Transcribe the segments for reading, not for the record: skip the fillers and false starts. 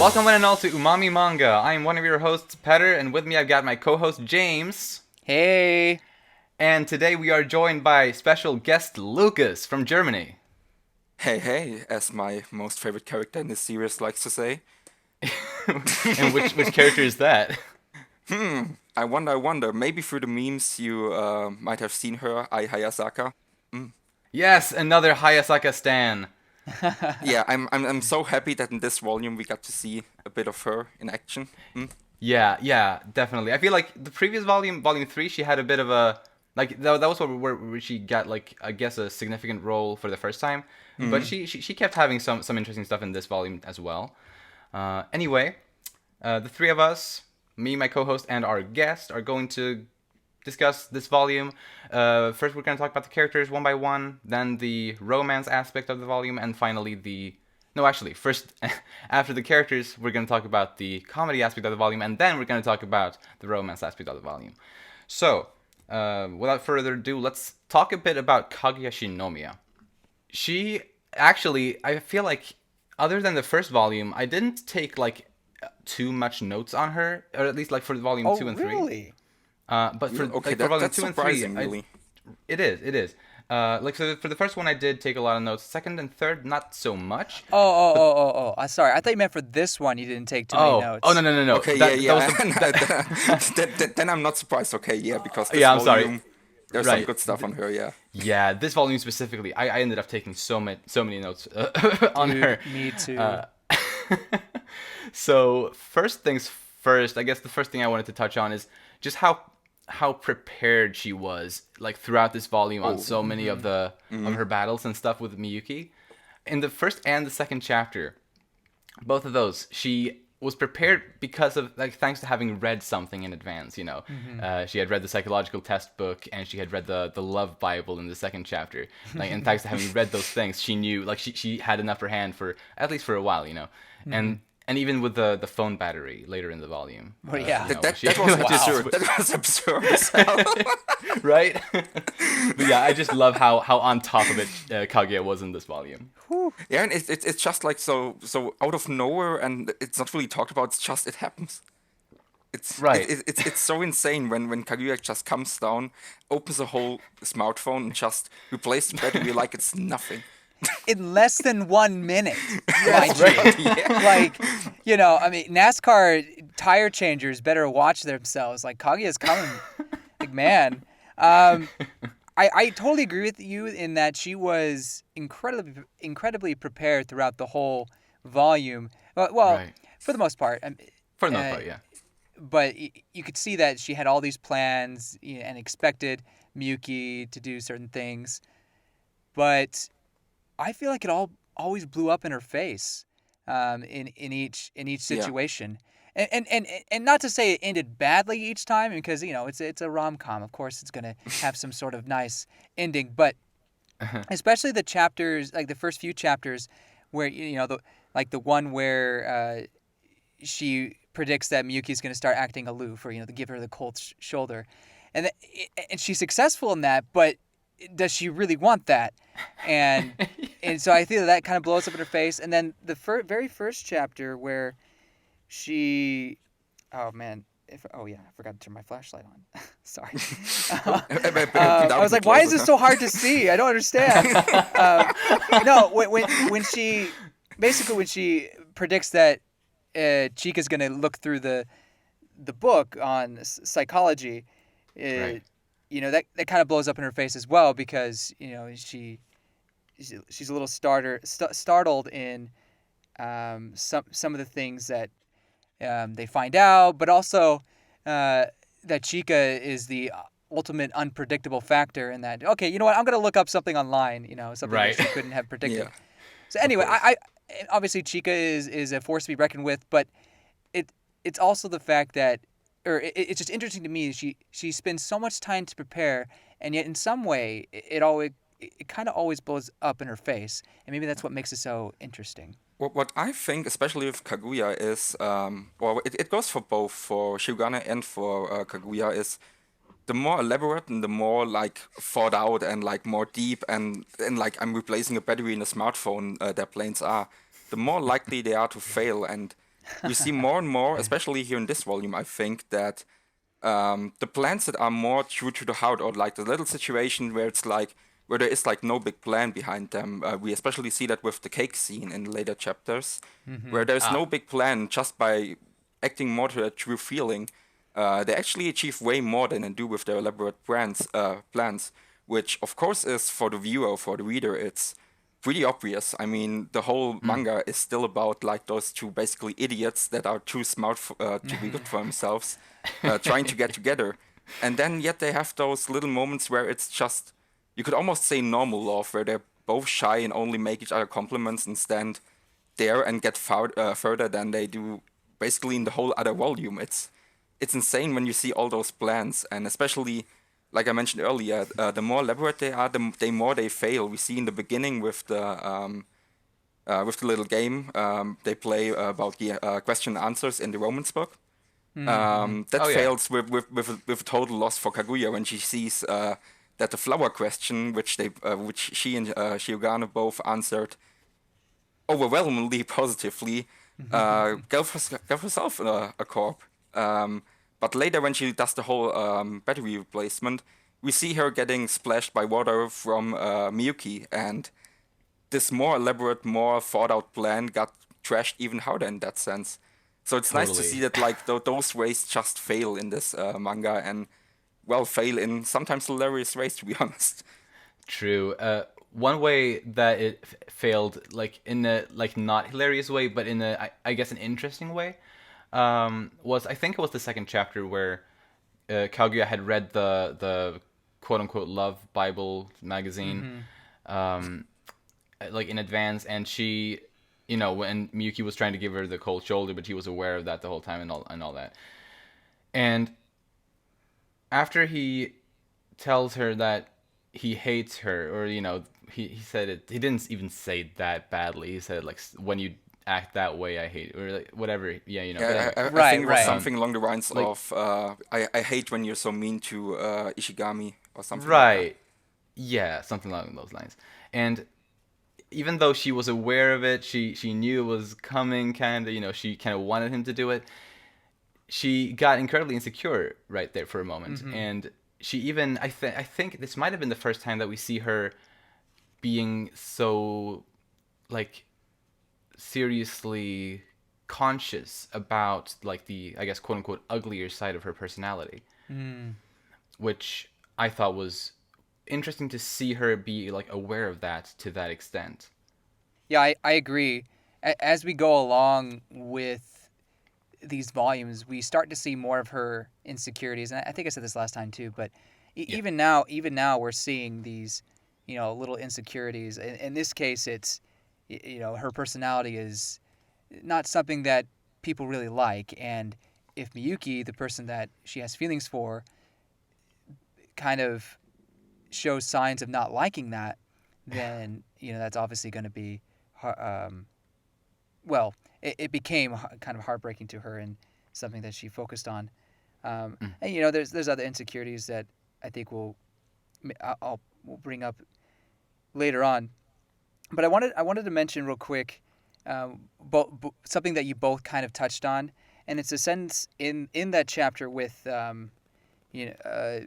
Welcome one and all to Umami Manga. I am one of your hosts, Petter, and with me I've got my co-host, James. Hey! And today we are joined by special guest Lucas from Germany. Hey, hey, as my most favorite character in this series likes to say. And which character is that? I wonder. Maybe through the memes you might have seen her, Hayasaka. Yes, another Hayasaka stan. Yeah, I'm so happy that in this volume we got to see a bit of her in action. Yeah, definitely. I feel like the previous volume, volume 3, she had a bit of a... Like, that was where she got, like, I guess a significant role for the first time. But she kept having some interesting stuff in this volume as well. Anyway, the three of us, me, my co-host, and our guest, are going to discuss this volume. First, we're going to talk about the characters one by one, then the romance aspect of the volume, and finally the... No, actually, first, after the characters, we're going to talk about the comedy aspect of the volume, and then we're going to talk about the romance aspect of the volume. So, without further ado, let's talk a bit about Kaguya Shinomiya. She, actually, I feel like, other than the first volume, I didn't take, like, too much notes on her, or at least, like, for volume 2 and 3. Really? But for, Okay, like, for volume that's 2 and 3, surprising, really. it is. Like, so for the first one, I did take a lot of notes. Second and third, not so much. Oh. Sorry, I thought you meant for this one you didn't take too many notes. Oh, no. Okay, then I'm not surprised. Okay, yeah, because this Yeah, I'm sorry. volume, there's Right. some good stuff on her, yeah. Yeah, this volume specifically, I ended up taking so many notes on Dude, her. me too. So first things first, I guess the first thing I wanted to touch on is just how prepared she was, like, throughout this volume on so many of the of her battles and stuff with Miyuki. In the first and the second chapter, both of those, she was prepared because of, like, thanks to having read something in advance, you know. She had read the psychological test book, and she had read the love Bible in the second chapter. Like, and thanks to having read those things, she knew, like, she had an upper hand for at least for a while, you know. And even with the phone battery later in the volume. Well, yeah. You know, That she- was just- absurd. That was absurd as hell. right? But yeah, I just love how on top of it Kaguya was in this volume. Yeah, and it's just like so out of nowhere, and it's not really talked about. It's just it happens. It's Right. It's so insane when Kaguya just comes down, opens the whole smartphone, and just replaces the battery like it's nothing. In less than 1 minute, mind you. Like, you know, I mean, NASCAR tire changers better watch themselves. Like, Kaguya's coming. Like, man. I totally agree with you in that she was incredibly prepared throughout the whole volume. Well, Right. for the most part. For the most part, yeah. But you could see that she had all these plans and expected Miyuki to do certain things. But I feel like it all always blew up in her face in each situation. And not to say it ended badly each time, because, you know, it's a rom-com. Of course, it's going to have some sort of nice ending. But especially the chapters, like the first few chapters, where, you know, the one where she predicts that Miyuki's going to start acting aloof, or, you know, to give her the cold shoulder, and she's successful in that. But does she really want that? And so I feel that kind of blows up in her face. And then the very first chapter where she, oh man, I forgot to turn my flashlight on. Sorry. I was like, why is this so hard to see? I don't understand. No, when she predicts that Chika's going to look through the book on psychology, Right. you know, that kind of blows up in her face as well, because, you know, she's a little startled in some of the things that they find out, but also that Chika is the ultimate unpredictable factor in that. Okay, you know what? I'm going to look up something online. You know, something Right. that she couldn't have predicted. Yeah. So anyway, I obviously Chika is a force to be reckoned with, but it's also the fact that, or it's just interesting to me. She spends so much time to prepare, and yet in some way it kind of always blows up in her face, and maybe that's what makes it so interesting. What I think, especially with Kaguya, is well, it goes for both for Shirogane and for Kaguya, is the more elaborate and the more like thought out and like more deep and like I'm replacing a battery in a smartphone their planes are, the more likely they are to fail. And we see more and more, especially here in this volume, I think, that the plans that are more true to the heart, or like the little situation where it's like, where there is like no big plan behind them. We especially see that with the cake scene in later chapters, where there's no Ah, big plan, just by acting more to a true feeling. They actually achieve way more than they do with their elaborate plans, which of course is for the viewer, for the reader, it's pretty obvious. I mean, the whole manga is still about like those two basically idiots that are too smart to be good for themselves, trying to get together, and then yet they have those little moments where it's just, you could almost say, normal love, where they're both shy and only make each other compliments and stand there and get further than they do basically in the whole other volume. It's insane when you see all those plans, and especially, like I mentioned earlier, the more elaborate they are, the more they fail. We see in the beginning with the little game they play about the question and answers in the Romans book. That oh yeah, fails with a total loss for Kaguya when she sees that the flower question, which she and Shirogane both answered overwhelmingly positively, gave herself a corp. But later, when she does the whole battery replacement, we see her getting splashed by water from Miyuki, and this more elaborate, more thought out plan got trashed even harder in that sense. So it's nice to see totally. that like those ways just fail in this manga, and well, fail in sometimes hilarious ways, to be honest. True. One way that it failed, like in a like not hilarious way, but in a I guess an interesting way, was I think it was the second chapter where Kaguya had read the quote unquote love Bible magazine, um, like in advance, and she, when Miyuki was trying to give her the cold shoulder, but he was aware of that the whole time and all that, and after he tells her that he hates her, or he said it, he didn't even say it that badly, he said like, when you act that way I hate," or like whatever, yeah, but Yeah, anyway, I Right, think it was right. something along the lines like, of I hate when you're so mean to Ishigami or something like that. right, yeah, something along those lines. And even though she was aware of it, she knew it was coming, kind of, she kind of wanted him to do it, she got incredibly insecure right there for a moment. And she even, I think this might have been the first time that we see her being so, like, seriously conscious about, like, the, I guess, quote unquote uglier side of her personality, which I thought was interesting to see her be, like, aware of that to that extent. Yeah, I agree. As we go along with these volumes, we start to see more of her insecurities, and I think I said this last time too. But Yeah. even now, we're seeing these, little insecurities. In this case, it's, her personality is not something that people really like, and if Miyuki, the person that she has feelings for, kind of shows signs of not liking that, then that's obviously going to be, um, well, it became kind of heartbreaking to her and something that she focused on. And there's other insecurities that I think we'll bring up later on. But I wanted to mention real quick, something that you both kind of touched on, and it's a sentence in that chapter with you know uh,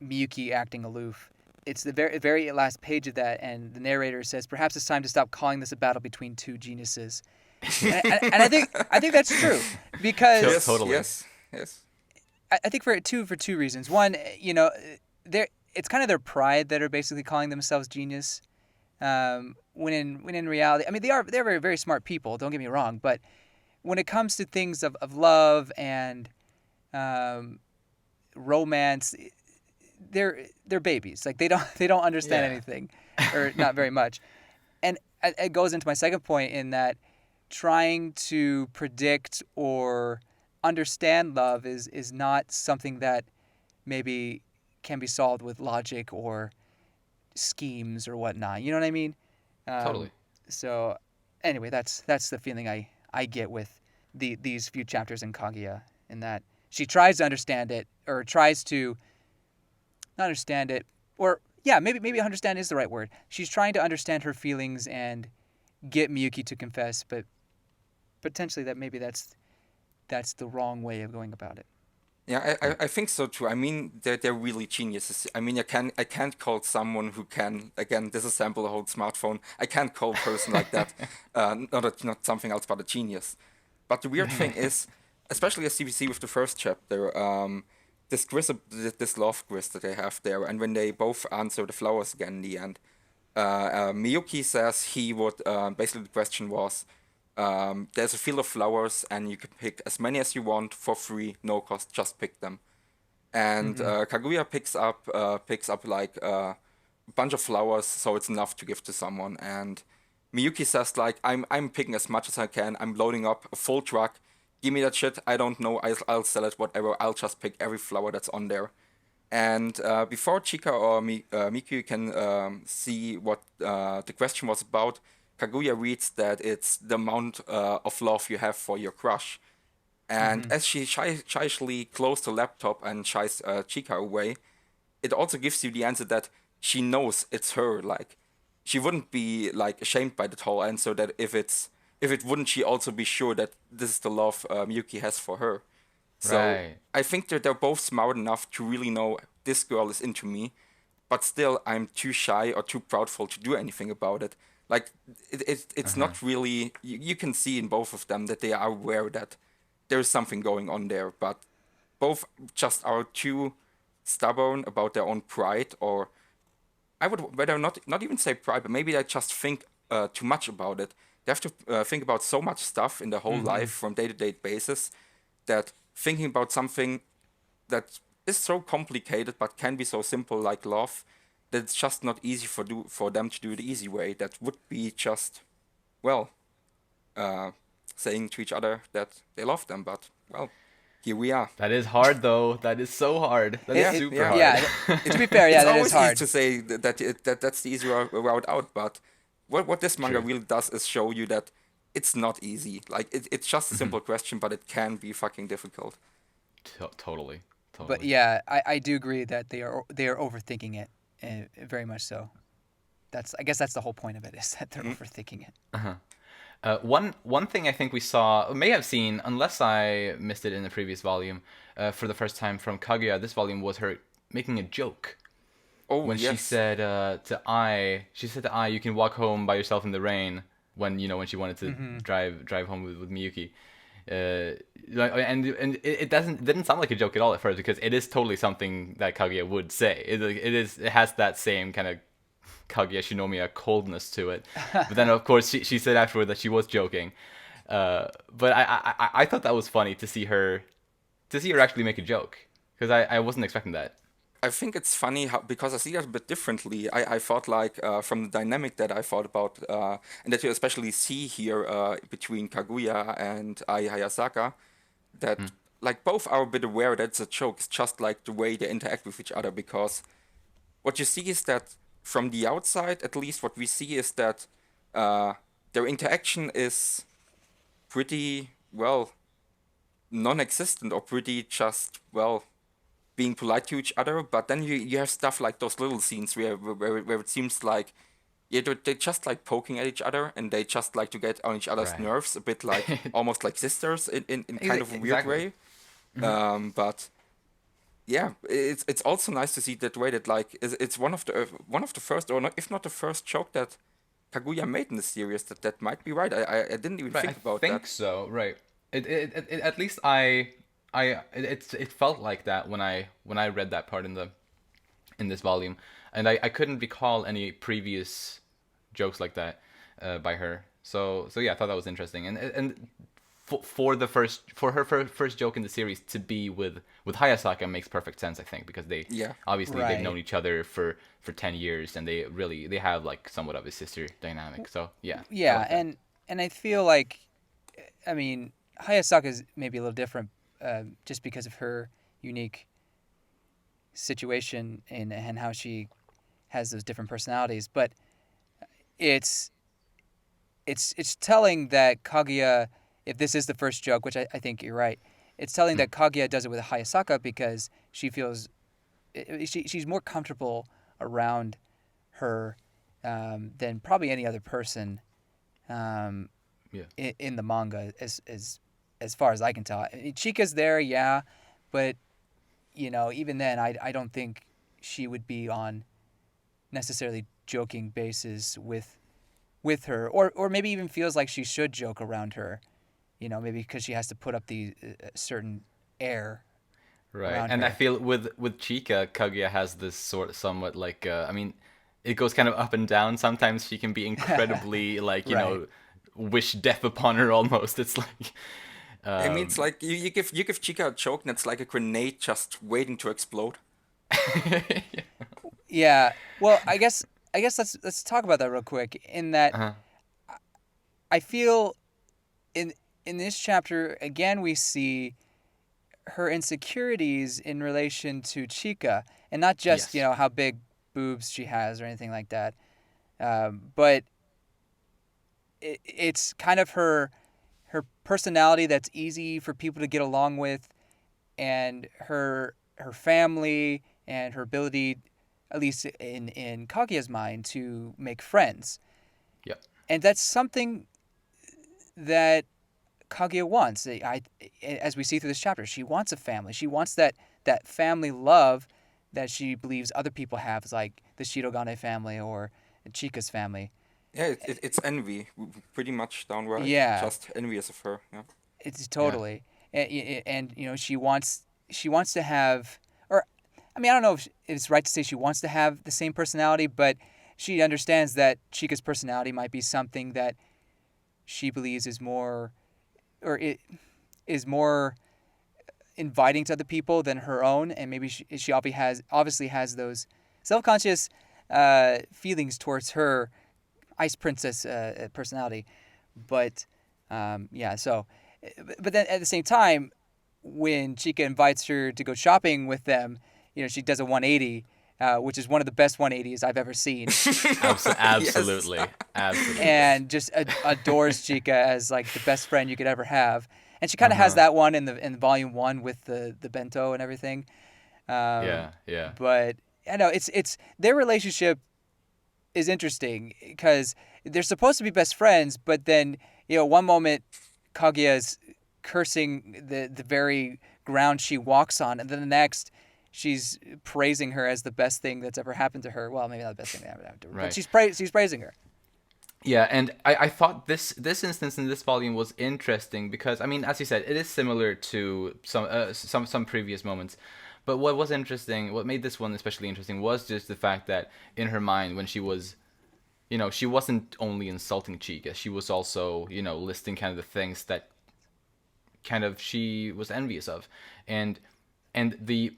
Miyuki acting aloof. It's the very last page of that, and the narrator says, "Perhaps it's time to stop calling this a battle between two geniuses." And I think that's true, because Yes, Totally. yes, yes. I think for two reasons. One, it's kind of their pride that are basically calling themselves genius. When in reality, I mean, they're very very smart people. Don't get me wrong, but when it comes to things of love and um, romance, they're babies. Like they don't understand Yeah. anything, or not very much. And it goes into my second point, in that trying to predict or understand love is not something that maybe can be solved with logic or schemes or whatnot. You know what I mean? Totally. So anyway, that's the feeling I get with these few chapters in Kaguya, in that she tries to understand it, or tries to not understand it, or yeah, maybe understand is the right word. She's trying to understand her feelings and get Miyuki to confess, but potentially that maybe that's the wrong way of going about it. Yeah, I think so too. I mean, they're really geniuses. I mean, I can't call someone who can again disassemble a whole smartphone. I can't call a person like that. Not something else but a genius. But the weird thing is, especially as CBC with the first chapter, this quiz, this love quiz that they have there, and when they both answer the flowers again in the end, Miyuki says he would. Basically, the question was, there's a field of flowers, and you can pick as many as you want for free, no cost. Just pick them. And Kaguya picks up like a bunch of flowers, so it's enough to give to someone. And Miyuki says like, I'm picking as much as I can. I'm loading up a full truck. Give me that shit. I don't know. I'll sell it. Whatever. I'll just pick every flower that's on there. And before Chika or Miku can see what the question was about, Kaguya reads that it's the amount of love you have for your crush. And as she shyly closed the laptop and shies Chika away, it also gives you the answer that she knows it's her. Like, she wouldn't be like ashamed by that whole answer. That if it wouldn't, she also be sure that this is the love Miyuki has for her. So Right. I think that they're both smart enough to really know this girl is into me, but still I'm too shy or too proudful to do anything about it. Like it's not really you can see in both of them that they are aware that there's something going on there, but both just are too stubborn about their own pride, or I would rather not even say pride, but maybe they just think too much about it. They have to think about so much stuff in their whole life from day-to-day basis that thinking about something that is so complicated but can be so simple like love, that it's just not easy for them to do it the easy way. That would be just, well, saying to each other that they love them. But, well, here we are. That is hard though. That is so hard. That is super yeah. hard. Yeah, to be fair, yeah, It's that always is hard. easy to say that's the easy route out, but what this manga True. really does is show you that it's not easy. Like, it's just a simple question, but it can be fucking difficult. Totally. But yeah, I do agree that they are overthinking it, very much so. I guess that's the whole point of it, is that they're overthinking it. One thing I think we saw, may have seen, unless I missed it in the previous volume, for the first time from Kaguya, this volume was her making a joke. Oh, When yes. she said to Ai, you can walk home by yourself in the rain. When she wanted to drive home with Miyuki. And it didn't sound like a joke at all at first, because it is totally something that Kaguya would say. It has that same kind of Kaguya Shinomiya coldness to it. But then of course she said afterward that she was joking. But I thought that was funny to see her actually make a joke, because I wasn't expecting that. I think it's funny because I see that a bit differently. I thought like from the dynamic that I thought about, and that you especially see here between Kaguya and Ai Hayasaka, that like both are a bit aware that it's a joke. It's just like the way they interact with each other, because what you see is that from the outside, at least what we see is that their interaction is pretty, well, non-existent, or pretty just, well, being polite to each other. But then you have stuff like those little scenes where it seems like, yeah, they're just like poking at each other, and they just like to get on each other's Right. nerves, a bit like almost like sisters in kind of a weird Exactly. way. But yeah, it's also nice to see that way, that like it's one of the first, or not, if not the first joke that Kaguya made in the series. That might be right. I didn't even Right, think about I think that. so. Right. It at least it felt like that when I read that part in this volume, and I couldn't recall any previous jokes like that by her. So yeah, I thought that was interesting, and for her first joke in the series to be with Hayasaka makes perfect sense, I think, because they Yeah. obviously Right. they've known each other for 10 years, and they have like somewhat of a sister dynamic. So yeah. I Yeah, like that. and I feel like, I mean, Hayasaka is maybe a little different, just because of her unique situation and how she has those different personalities. But it's telling that Kaguya, if this is the first joke, which I think you're right, it's telling that Kaguya does it with Hayasaka because she feels she's more comfortable around her than probably any other person. Yeah. in the manga, as far as I can tell. I mean, Chika's there, yeah, but even then, I don't think she would be on necessarily joking basis with her, or maybe even feels like she should joke around her. Maybe because she has to put up the certain air Right. around And I her. feel with Chika, Kaguya has this sort of somewhat like I mean, it goes kind of up and down. Sometimes she can be incredibly like, Right. wish death upon her almost. It's like I mean, it's um like you give Chica a joke, and it's like a grenade just waiting to explode. Yeah. Well, I guess let's talk about that real quick. In that, uh I feel in in this chapter again we see her insecurities in relation to Chica, and not just yes. how big boobs she has or anything like that, but it's kind of her personality that's easy for people to get along with, and her family and her ability, at least in Kaguya's mind, to make friends, Yep. and that's something that Kaguya wants. As we see through this chapter, she wants a family. She wants that family love that she believes other people have, like the Shirogane family or Chika's family. Yeah, it's envy, pretty much downright. Yeah, Just envious of her. Yeah. it's Yeah. totally, and she wants to have, or I mean, I don't know if it's right to say she wants to have the same personality, but she understands that Chika's personality might be something that she believes is more, or it is more inviting to other people than her own, and maybe she obviously has those self-conscious feelings towards her ice princess personality. But yeah, so but then at the same time, when Chika invites her to go shopping with them, she does a 180, which is one of the best 180s I've ever seen, Yes. Absolutely. Absolutely. and just adores Chika as like the best friend you could ever have. And she kind of has Uh-huh. that one in volume one with the bento and everything. Yeah, yeah. But I know it's their relationship is interesting because they're supposed to be best friends, but then one moment Kaguya is cursing the very ground she walks on, and then the next she's praising her as the best thing that's ever happened to her. Well, maybe not the best thing that ever happened to her, but Right. she's praising her. Yeah, and I thought this instance in this volume was interesting because I mean, as you said, it is similar to some previous moments. But what was interesting, what made this one especially interesting was just the fact that in her mind when she was, she wasn't only insulting Chica, she was also, listing kind of the things that kind of she was envious of. And the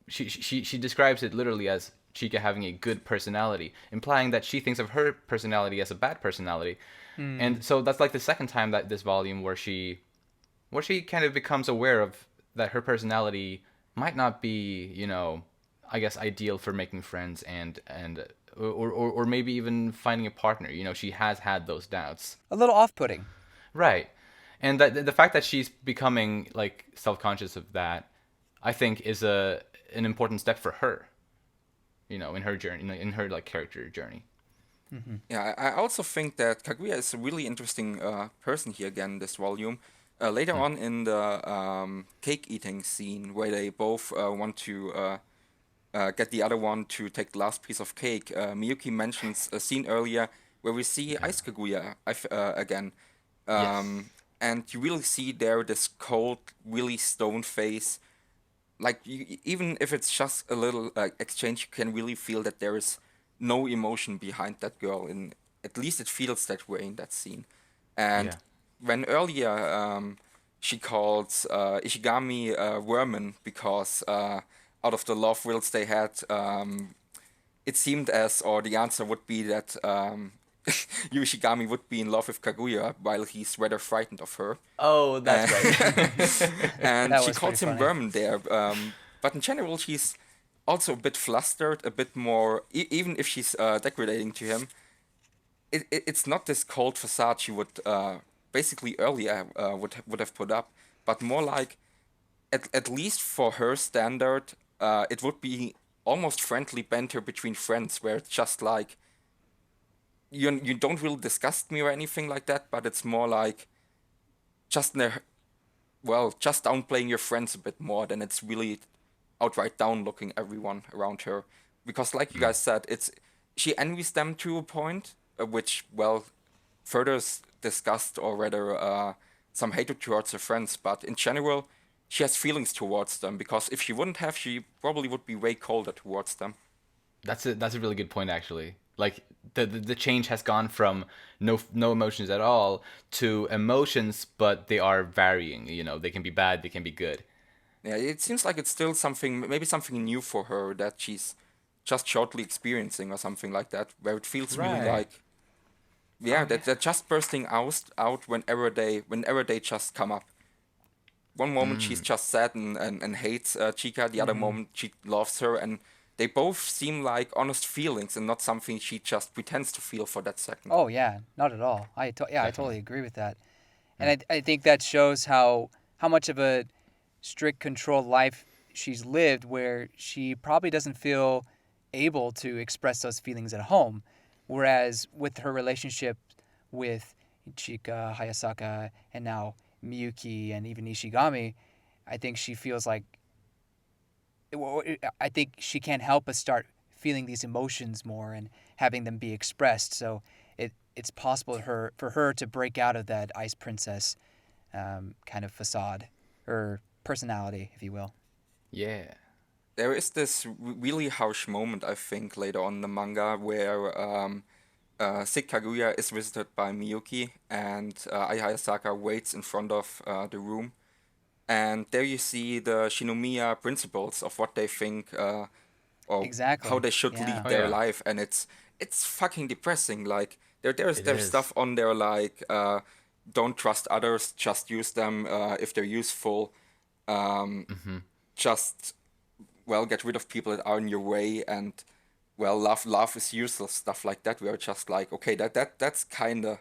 she describes it literally as Chica having a good personality, implying that she thinks of her personality as a bad personality. Hmm. And so that's like the second time that this volume where she kind of becomes aware of that her personality might not be, I guess ideal for making friends and or maybe even finding a partner. She has had those doubts. A little off-putting. Right. And that the fact that she's becoming like self-conscious of that, I think is an important step for her, in her journey, in her like character journey. Hmm. Yeah, I also think that Kaguya is a really interesting person here again in this volume. Later Hmm. on in the cake eating scene, where they both want to get the other one to take the last piece of cake, Miyuki mentions a scene earlier where we see Yeah. Ice Kaguya again. Yes. And you really see there this cold, really stone face. Like, even if it's just a little exchange, you can really feel that there is no emotion behind that girl. And at least it feels that way in that scene. And Yeah. when earlier she calls Ishigami Worman because out of the love wills they had, it seemed as, or the answer would be that Ishigami would be in love with Kaguya while he's rather frightened of her. Oh, Uh, that's right. and That she was pretty calls him funny. Vermin there. But in general, she's also a bit flustered, a bit more, even if she's degrading to him, it's not this cold facade she would basically earlier would have put up, but more like, at least for her standard, it would be almost friendly banter between friends, where it's just like, you don't really disgust me or anything like that, but it's more like just just downplaying your friends a bit more than it's really outright down looking everyone around her. Because like you guys said, it's she envies them to a point, which further disgust or rather some hatred towards her friends. But in general, she has feelings towards them because if she wouldn't have, she probably would be way colder towards them. That's a really good point actually. Like the change has gone from no emotions at all to emotions, but they are varying. You know, they can be bad, they can be good. Yeah, it seems like it's still something, maybe something new for her that she's just shortly experiencing or something like that, where it feels really Right. like, yeah, that they're just bursting out whenever they just come up. One moment she's just sad and hates Chika, the other moment she loves her, and they both seem like honest feelings and not something she just pretends to feel for that second. Oh yeah, not at all. I Definitely. totally agree with that. And I think that shows how much of a strict controlled life she's lived where she probably doesn't feel able to express those feelings at home. Whereas with her relationship with Chika, Hayasaka, and now Miyuki and even Ishigami, I think she feels like I think she can't help but start feeling these emotions more and having them be expressed. So it's possible for her to break out of that ice princess kind of facade or personality, if you will. Yeah. There is this really harsh moment, I think, later on in the manga where Sick Kaguya is visited by Miyuki and Ai Hayasaka waits in front of the room. And there you see the Shinomiya principles of what they think or how Exactly. they should Yeah. lead Oh their yeah. life, and it's fucking depressing. Like It there's is. stuff on there like don't trust others, just use them if they're useful. Um, just get rid of people that are in your way, and love is useless, stuff like that. We are just like, okay, that's kind of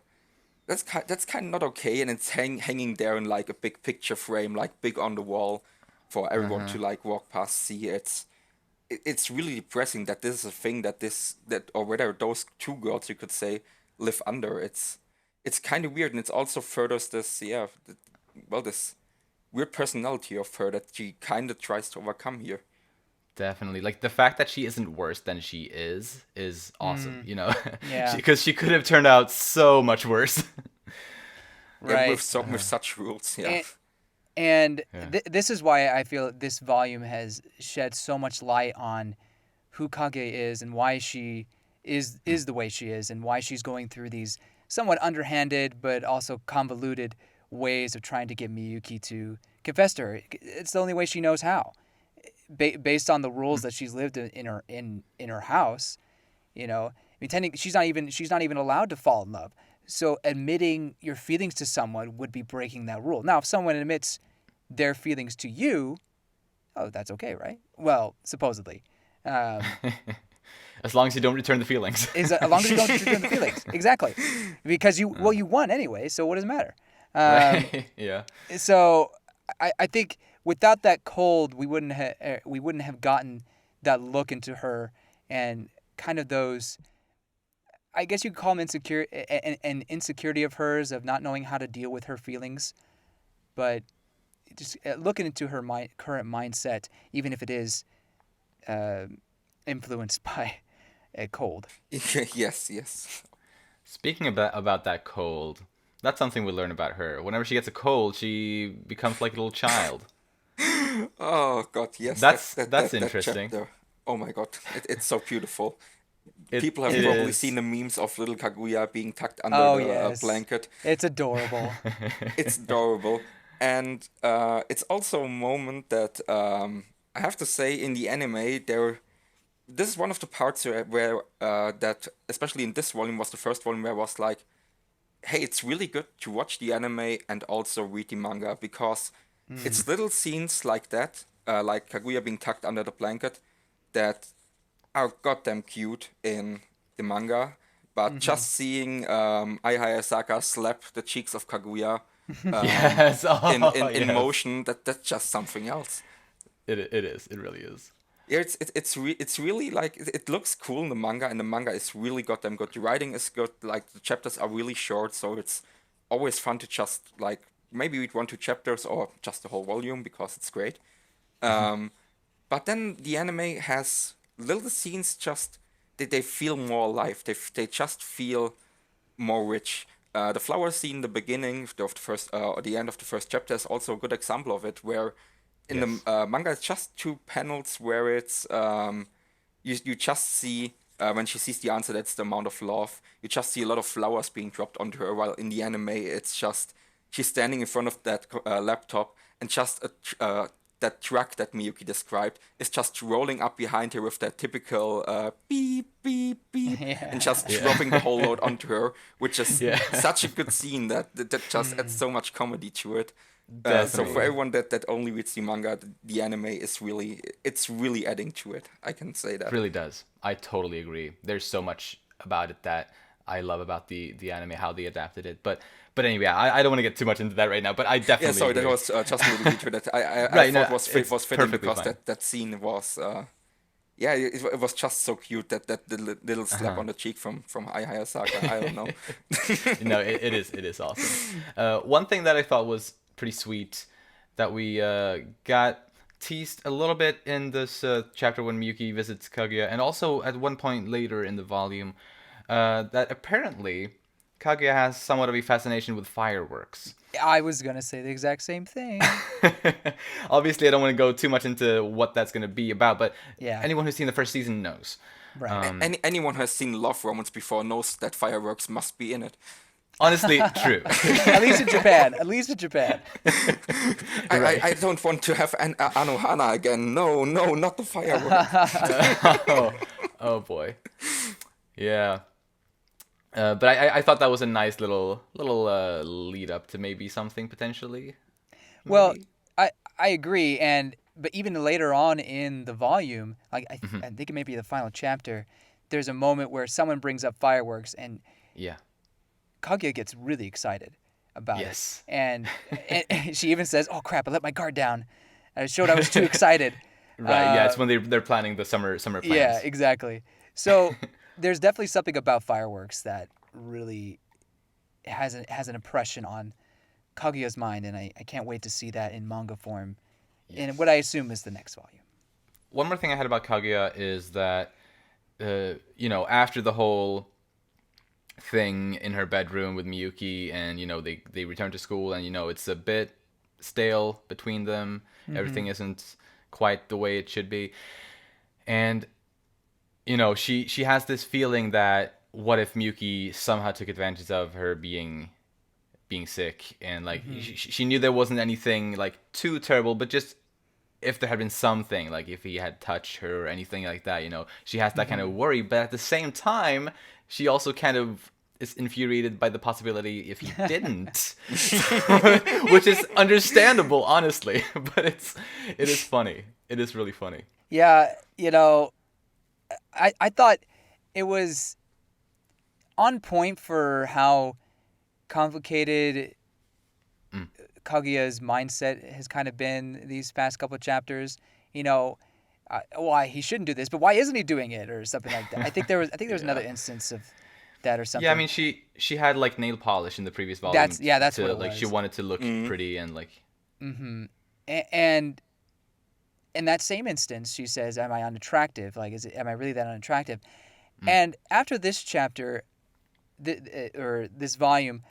not okay, and it's hanging there in like a big picture frame, like big on the wall, for everyone to like walk past, see. It's really depressing that this is a thing that or whether those two girls you could say live under. It's kind of weird, and it's also furthers this this weird personality of her that she kind of tries to overcome here. Definitely. Like the fact that she isn't worse than she is awesome, Mm, you know? yeah. Because she could have turned out so much worse. Yeah, with Right. with such rules, yeah. And and Yeah. this is why I feel this volume has shed so much light on who Kage is and why she is the way she is and why she's going through these somewhat underhanded but also convoluted ways of trying to get Miyuki to confess to her. It's the only way she knows how, based on the rules that she's lived in her house. You know, I mean, she's not even allowed to fall in love. So admitting your feelings to someone would be breaking that rule. Now, if someone admits their feelings to you, oh, that's okay, right? Well, supposedly. Um, As long as you don't return the feelings. is as long as you don't return the feelings, exactly, because you won anyway. So what does it matter? Um, Right? Yeah. so I think without that cold, we wouldn't have gotten that look into her and kind of those. I guess you could call them an insecurity of hers of not knowing how to deal with her feelings, but just looking into her current mindset, even if it is uh, influenced by a cold. Yes, yes. Speaking about that cold, that's something we learn about her. Whenever she gets a cold, she becomes like a little child. Oh God, yes, That's that interesting. chapter. Oh my God, it's so beautiful. People have It probably is. seen the memes of little Kaguya being tucked under Oh the yes, blanket. it's adorable. It's adorable, and it's also a moment that I have to say in the anime there. This is one of the parts where that, especially in this volume, was the first volume where I was like, hey, it's really good to watch the anime and also read the manga because it's little scenes like that, like Kaguya being tucked under the blanket, that are goddamn cute in the manga. But Hmm. just seeing Ai Hayasaka slap the cheeks of Kaguya um, Yes. Oh, in yes. motion, that's just something else. It is. It really is. Yeah, it's really like it looks cool in the manga, and the manga is really goddamn good. The writing is good, like the chapters are really short, so it's always fun to just like maybe read 1 2 chapters or just the whole volume because it's great. Um, but then the anime has little scenes just they feel more alive. They just feel more rich. The flower scene, the beginning of the first, or the end of the first chapter, is also a good example of it. Where in the Yes. manga, it's just 2 panels where it's you just see when she sees the answer, that's the amount of love. You just see a lot of flowers being dropped onto her. While in the anime, it's just she's standing in front of that laptop, and just that truck that Miyuki described is just rolling up behind her with that typical beep beep beep, and Yeah. just Yeah. dropping the whole load onto her, which is Yeah. such a good scene that just adds so much comedy to it. So for Definitely. everyone that only reads the manga, the anime is really adding to it. I can say It that. really does. I totally agree. There's so much about it that I love about the anime, how they adapted it. But anyway, I don't want to get too much into that right now. But I Yeah, definitely sorry, that agree. was just a little detour that I Right? thought No, it's was fitting perfectly because fine. that scene was yeah, it was just so cute that the little slap Uh-huh. on the cheek from Hayasaka. I don't know. No, it is awesome. One thing that I thought was pretty sweet that we got teased a little bit in this chapter when Miyuki visits Kaguya, and also at one point later in the volume, that apparently Kaguya has somewhat of a fascination with fireworks. I was gonna say the exact same thing. Obviously, I don't want to go too much into what that's going to be about, but Yeah. anyone who's seen the first season knows. Right. Anyone who has seen Love Romance before knows that fireworks must be in it. Honestly, true. At least in Japan. At least in Japan. Right. I don't want to have an Anohana again. No, no, not the fireworks. Oh, oh boy. Yeah. But I thought that was a nice little lead up to maybe something potentially. Well, Maybe. I agree, and but even later on in the volume, like Hmm. I think it may be the final chapter, there's a moment where someone brings up fireworks, and Yeah. Kaguya gets really excited about it, Yes. and she even says, "Oh crap! I let my guard down. I showed I was too excited." Right. Yeah. Uh, It's when they're planning the summer yeah, plans. exactly. So there's definitely something about fireworks that really has an impression on Kaguya's mind, and I can't wait to see that in manga form, in what Yes. I assume is the next volume. One more thing I had about Kaguya is that after the whole thing in her bedroom with Miyuki, and they return to school, and it's a bit stale between them. Mm-hmm. Everything isn't quite the way it should be, and she has this feeling that what if Miyuki somehow took advantage of her being sick, and like Mm-hmm. she knew there wasn't anything like too terrible, but just if there had been something, like if he had touched her or anything like that, she has that kind Mm-hmm. of worry. But at the same time, she also kind of is infuriated by the possibility if he didn't, which is understandable, honestly. But it is funny. It is really funny. Yeah, I thought it was on point for how complicated Mm. Kaguya's mindset has kind of been these past couple of chapters. You know, why he shouldn't do this, but why isn't he doing it, or something like that. I think there was another Yeah. instance of that or Yeah, I something. mean, she had like nail polish in the previous volume That's what to it like she was. wanted to look Mm. pretty and like. Mm-hmm. And in that same instance, she says, "Am I unattractive? Like, am I really that unattractive?" Mm. And after this chapter, or this volume,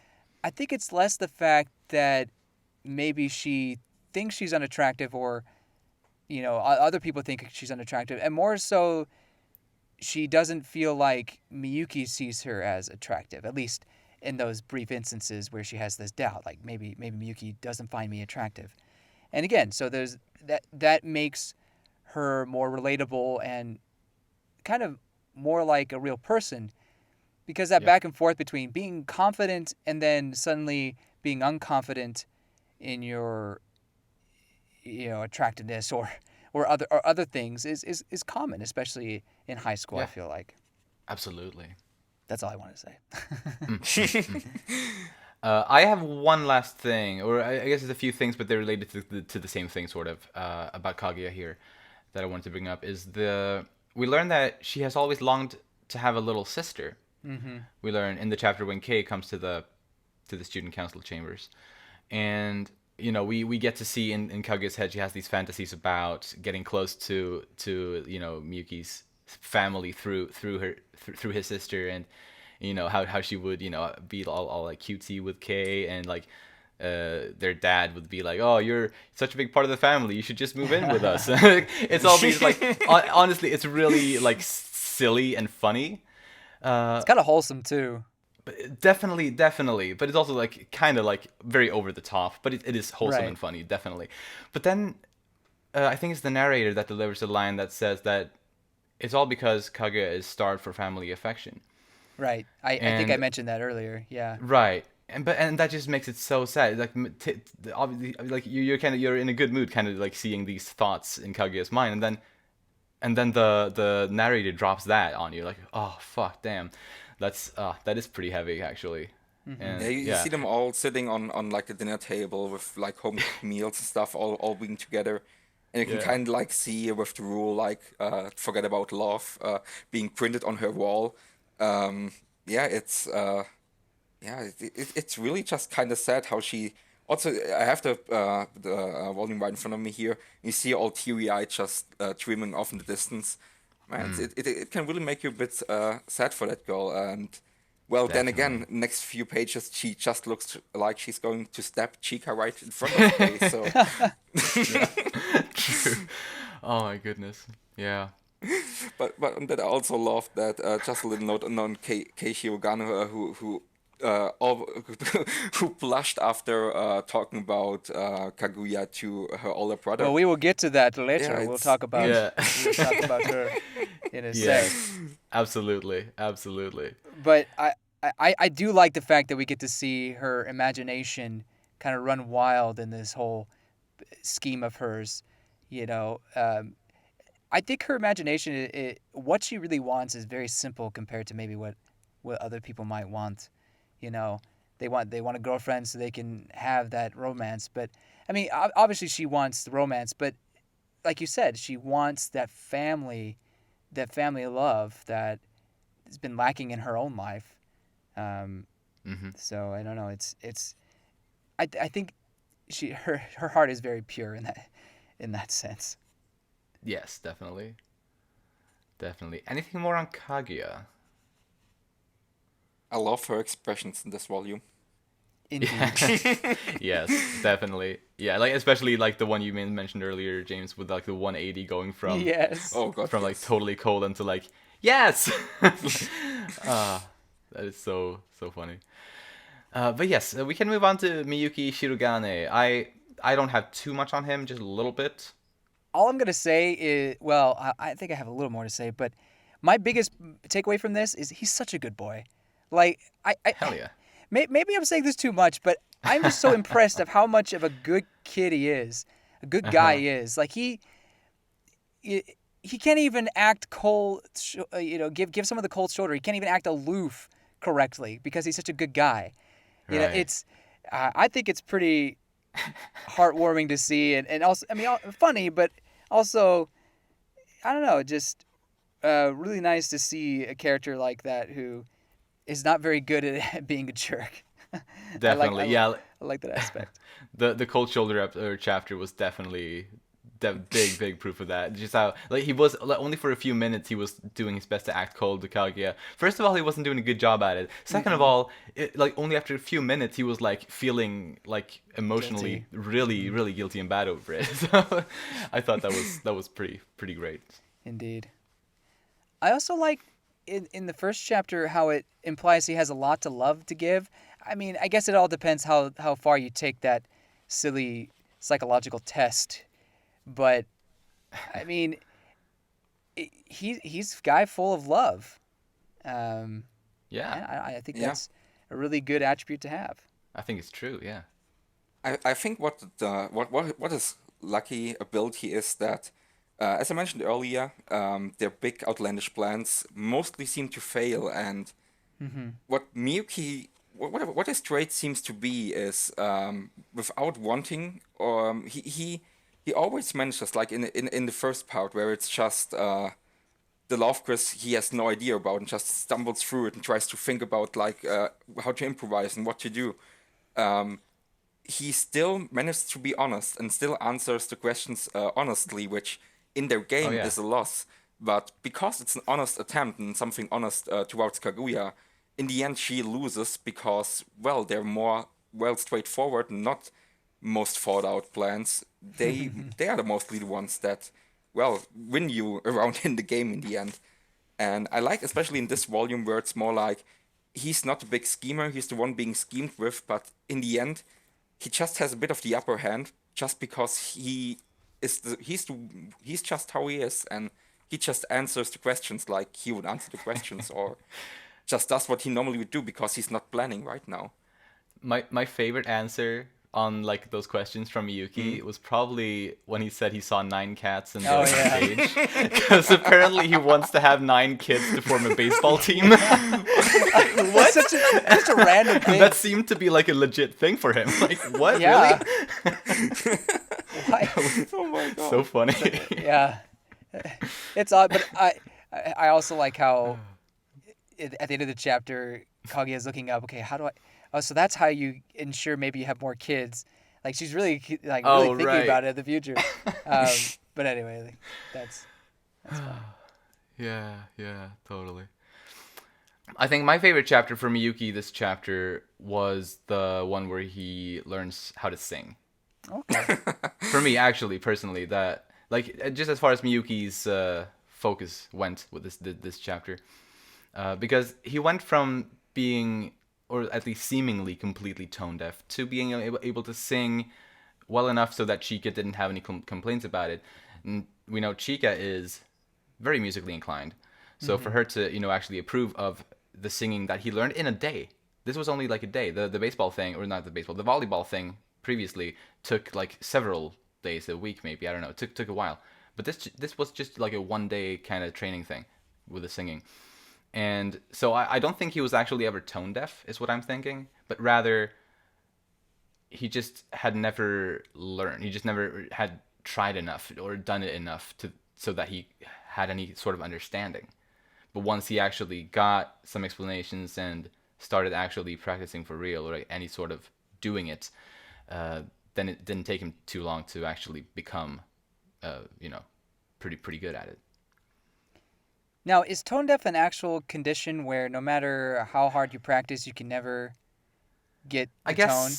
I think it's less the fact that maybe she thinks she's unattractive, or other people think she's unattractive, and more so she doesn't feel like Miyuki sees her as attractive, at least in those brief instances where she has this doubt, like maybe Miyuki doesn't find me attractive. And again, so there's that makes her more relatable and kind of more like a real person, because that Yeah. back and forth between being confident and then suddenly being unconfident in your attractiveness, or other things is common, especially in high school. I Yeah. feel like Absolutely. that's all I want to say. I have one last thing, or I guess it's a few things, but they're related to the same thing, sort of, about Kaguya here. that I wanted to bring up is we learn that she has always longed to have a little sister. Mm-hmm. We learn in the chapter when Kei comes to the student council chambers, and we get to see in Kaguya's head she has these fantasies about getting close to Miyuki's family through his sister, and how she would be all like cutesy with Kei, and like their dad would be like, "Oh, you're such a big part of the family. You should just move in with us." It's all these like honestly, it's really like silly and funny. It's kind of wholesome too. Definitely, but it's also like kind of like very over the top. But it is wholesome Right. and funny, definitely. But then I think it's the narrator that delivers the line that says that it's all because Kaguya is starved for family affection. Right. I think I And mentioned that earlier. Yeah. right, and that just makes it so sad. Like obviously, like you're in a good mood, kind of like seeing these thoughts in Kaguya's mind, and then the narrator drops that on you, like, oh fuck, damn, that is pretty heavy actually. And Yeah, you see them all sitting on like a dinner table with like home cooked meals and stuff, all being together, and you can Yeah. kind of like see with the rule like forget about love being printed on her wall. Yeah, it's really just kind of sad how she. Also, I have the volume right in front of me here. You see all teary-eyed, just dreaming off in the distance. Man, it can really make you a bit sad for that girl. And well, then again, Definitely. next few pages, she just looks like she's going to stab Chika right in front of Kei. So, True. Oh my goodness. Yeah. but that I also love that. Just a little note on Kei Shirogane, who all, who blushed after talking about Kaguya to her older brother. Well, we will get to that later. Yeah, We'll it's talk about Yeah. we'll talk about her in a sec. Yes. Absolutely. But I do like the fact that we get to see her imagination kind of run wild in this whole scheme of hers. You know, I think her imagination, what she really wants, is very simple compared to maybe what other people might want. You know, they want a girlfriend so they can have that romance. But I mean, obviously she wants the romance, but like you said, she wants that family love that has been lacking in her own life. Um, So I don't know. I think her heart is very pure in that sense. Yes, definitely. Anything more on Kaguya? I love her expressions in this volume. Indeed. Yes, definitely. Yeah, like especially like the one you mentioned earlier, James, with like the 180 going from Yes. Oh god, from like yes. totally cold into like yes. That is so funny. But yes, we can move on to Miyuki Shirogane. I don't have too much on him, just a little bit. All I'm gonna say is, well, I think I have a little more to say, but my biggest takeaway from this is he's such a good boy. Like Hell yeah. maybe I'm saying this too much, but I'm just so impressed of how much of a good kid he is, a good guy he is. Like he can't even act cold, give some of the cold shoulder. He can't even act aloof correctly because he's such a good guy. You know, Right. it's I think it's pretty heartwarming to see, and also, I mean, funny, but also, I don't know, just really nice to see a character like that who is not very good at being a jerk. Definitely. Yeah. I like that aspect. The cold shoulder chapter was definitely big proof of that. Just how like he was like, only for a few minutes he was doing his best to act cold to Kaguya. First of all, he wasn't doing a good job at it. Second of all, like only after a few minutes he was like feeling like emotionally really guilty and bad over it. So I thought that was pretty great. Indeed. I also like in the first chapter how it implies he has a lot to love to give. I mean, I guess it all depends how far you take that silly psychological test. But I mean, he's a guy full of love. Yeah, I think Yeah. that's a really good attribute to have. I think it's true. Yeah. I think what his lucky ability is that, as I mentioned earlier, their big outlandish plans mostly seem to fail, and what Miyuki, what his trait seems to be is, without wanting, he he always manages, like in the first part where it's just the love quiz he has no idea about and just stumbles through it and tries to think about like how to improvise and what to do. He still manages to be honest and still answers the questions honestly, which in their Oh game yeah. is a loss. But because it's an honest attempt and something honest towards Kaguya, in the end she loses because, well, they're more, well, straightforward and not most thought out plans. They are the mostly the ones that, well, win you around in the game in the end. And I like, especially in this volume, where it's more like he's not a big schemer, he's the one being schemed with, but in the end, he just has a bit of the upper hand just because he's just how he is, and he just answers the questions like he would answer the questions, or just does what he normally would do because he's not planning right now. My favorite answer on like those questions from Miyuki was probably when he said he saw 9 cats in Oh, the yeah. cage, because apparently he wants to have 9 kids to form a baseball team. What? Such a random thing. That seemed to be like a legit thing for him. Like, what? Yeah. Really? Why? Oh my god. So funny. Yeah. It's odd, but I also like how at the end of the chapter, Kaguya is looking up. Okay, how do I? Oh, so that's how you ensure maybe you have more kids. Like she's really Oh, thinking right. about it in the future. But anyway, like, that's fine. Yeah, totally. I think my favorite chapter for Miyuki this chapter was the one where he learns how to sing. Okay. For me, actually, personally, that like just as far as Miyuki's focus went with this chapter, because he went from being, or at least seemingly, completely tone deaf to being able to sing well enough so that Chika didn't have any complaints about it. And we know Chika is very musically inclined, so for her to actually approve of the singing that he learned in a day. This was only like a day. The baseball thing, or not the baseball, the volleyball thing previously took like several days, a week maybe. I don't know. It took a while. But this was just like a 1 day kind of training thing with the singing. And so I don't think he was actually ever tone deaf, is what I'm thinking. But rather, he just had never learned. He just never had tried enough or done it enough so that he had any sort of understanding. But once he actually got some explanations and started actually practicing for real, or any sort of doing it, then it didn't take him too long to actually become, pretty good at it. Now, is tone deaf an actual condition where no matter how hard you practice, you can never get the tone?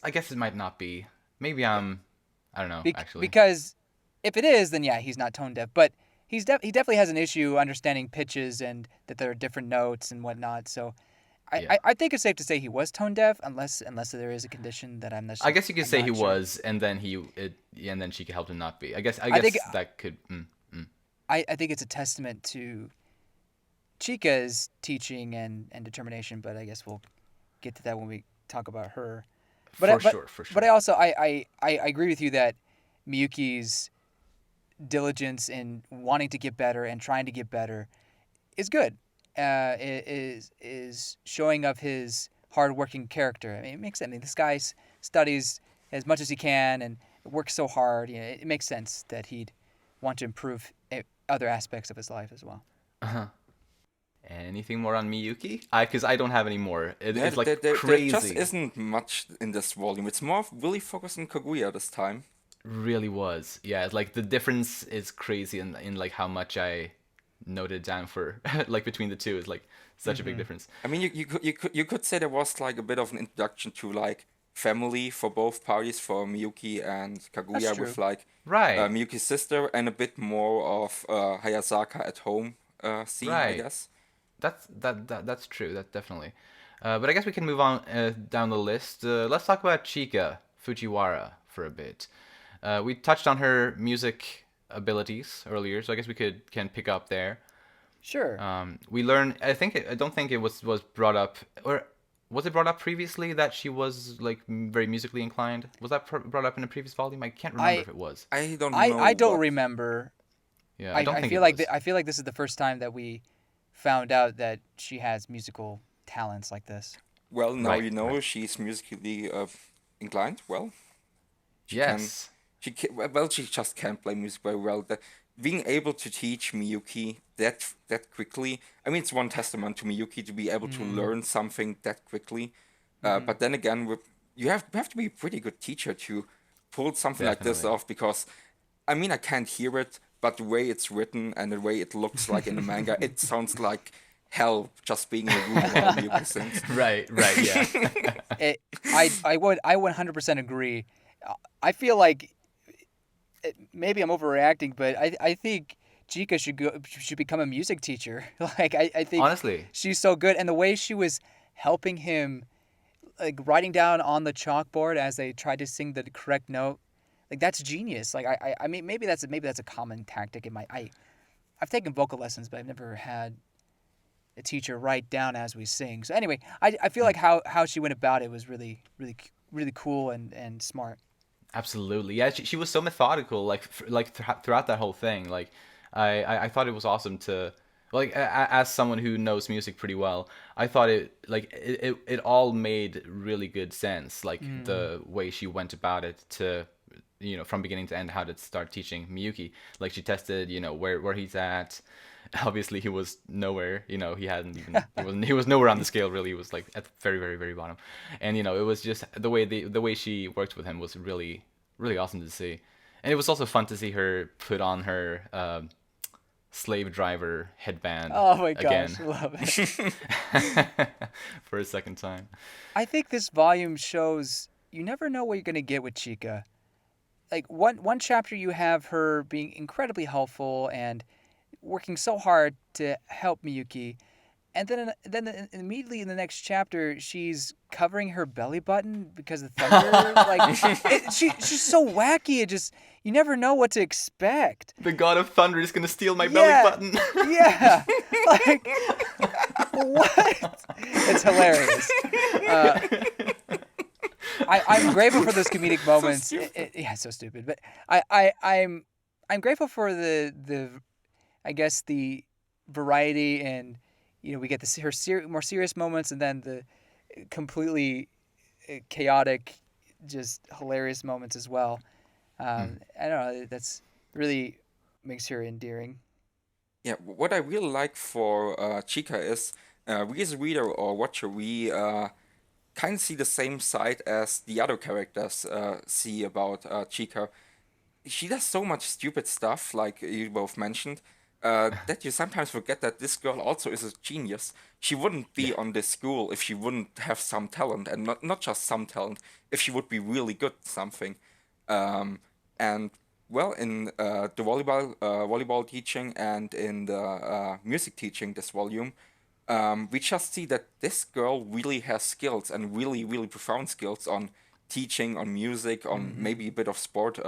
I guess it might not be. Maybe I don't know, actually. Because if it is, then yeah, he's not tone deaf. But he definitely has an issue understanding pitches and that there are different notes and whatnot. So Yeah. I think it's safe to say he was tone deaf, unless there is a condition that I'm not. I guess you could I'm say not he sure. was, and then and then she could help him not be. I guess think- that could. I think it's a testament to Chika's teaching and determination, but I guess we'll get to that when we talk about her. For sure. But I also I agree with you that Miyuki's diligence in wanting to get better and trying to get better is good. Is showing of his hardworking character. I mean, it makes sense. I mean, this guy studies as much as he can and works so hard. You know, it makes sense that he'd want to improve other aspects of his life as well. Anything more on Miyuki? Because I don't have any more. It's like there crazy. just isn't much in this volume. It's more really focused on Kaguya this time. Really was. Yeah, it's like the difference is crazy in like how much I noted down for like between the two is like such a big difference. I mean, you could say there was like a bit of an introduction to like family for both parties, for Miyuki and Kaguya, true. with like Right. Miyuki's sister, and a bit more of Hayasaka at home scene, I Right. guess. That's true. That definitely. But I guess we can move on down the list. Let's talk about Chika Fujiwara for a bit. We touched on her music abilities earlier, so I guess we can pick up there. Sure. We learn. I don't think it was brought up, or was it brought up previously that she was like very musically inclined? Was that brought up in a previous volume? I can't remember if it was. I don't know. I don't but remember. Yeah, I don't think feel it like was. I feel like this is the first time that we found out that she has musical talents like this. Well, now Right, you know right. she's musically inclined. Well, she Yes. she just can't play music very well. Being able to teach Miyuki that quickly, I mean, it's one testament to Miyuki to be able to learn something that quickly. But then again, you have to be a pretty good teacher to pull something like this Definitely. off, because I mean, I can't hear it, but the way it's written and the way it looks like in the manga, it sounds like hell just being in a room while Miyuki sings. Right, yeah. I 100% agree. I feel like maybe I'm overreacting, but I think Chika should become a music teacher. Like I think Honestly, she's so good, and the way she was helping him, like writing down on the chalkboard as they tried to sing the correct note, like that's genius. Like I mean maybe that's a common tactic in my I've taken vocal lessons, but I've never had a teacher write down as we sing. So anyway, I feel like how she went about it was really cool and smart. absolutely. Yeah, she was so methodical, like throughout that whole thing. Like, I thought it was awesome to, like, as someone who knows music pretty well, I thought it all made really good sense. Like the way she went about it to, from beginning to end, how to start teaching Miyuki. Like she tested, where he's at. Obviously, he was nowhere. He hadn't even he was nowhere on the scale really. He was like at the very very very bottom, and it was just the way she worked with him was really really awesome to see, and it was also fun to see her put on her slave driver headband Oh my again gosh, I love it. for a second time. I think this volume shows you never know what you're gonna get with Chika. Like one chapter you have her being incredibly helpful and working so hard to help Miyuki, and then immediately in the next chapter she's covering her belly button because of thunder. Like she's so wacky. It just you never know what to expect. The god of thunder is gonna steal my belly Yeah, button. yeah. Like what? It's hilarious. I'm grateful for those comedic moments. Yeah, it's so stupid. But I'm grateful for the I guess the variety, and we get her more serious moments, and then the completely chaotic, just hilarious moments as well. I don't know. That's really makes her endearing. Yeah, what I really like for Chika is we as a reader or watcher, we kind of see the same side as the other characters see about Chika. She does so much stupid stuff, like you both mentioned, that you sometimes forget that this girl also is a genius. She wouldn't be Yeah. on this school if she wouldn't have some talent, and not just some talent, if she would be really good at something. And well, in the volleyball teaching and in the music teaching this volume, we just see that this girl really has skills, and really, really profound skills on teaching, on music, on maybe a bit of sport,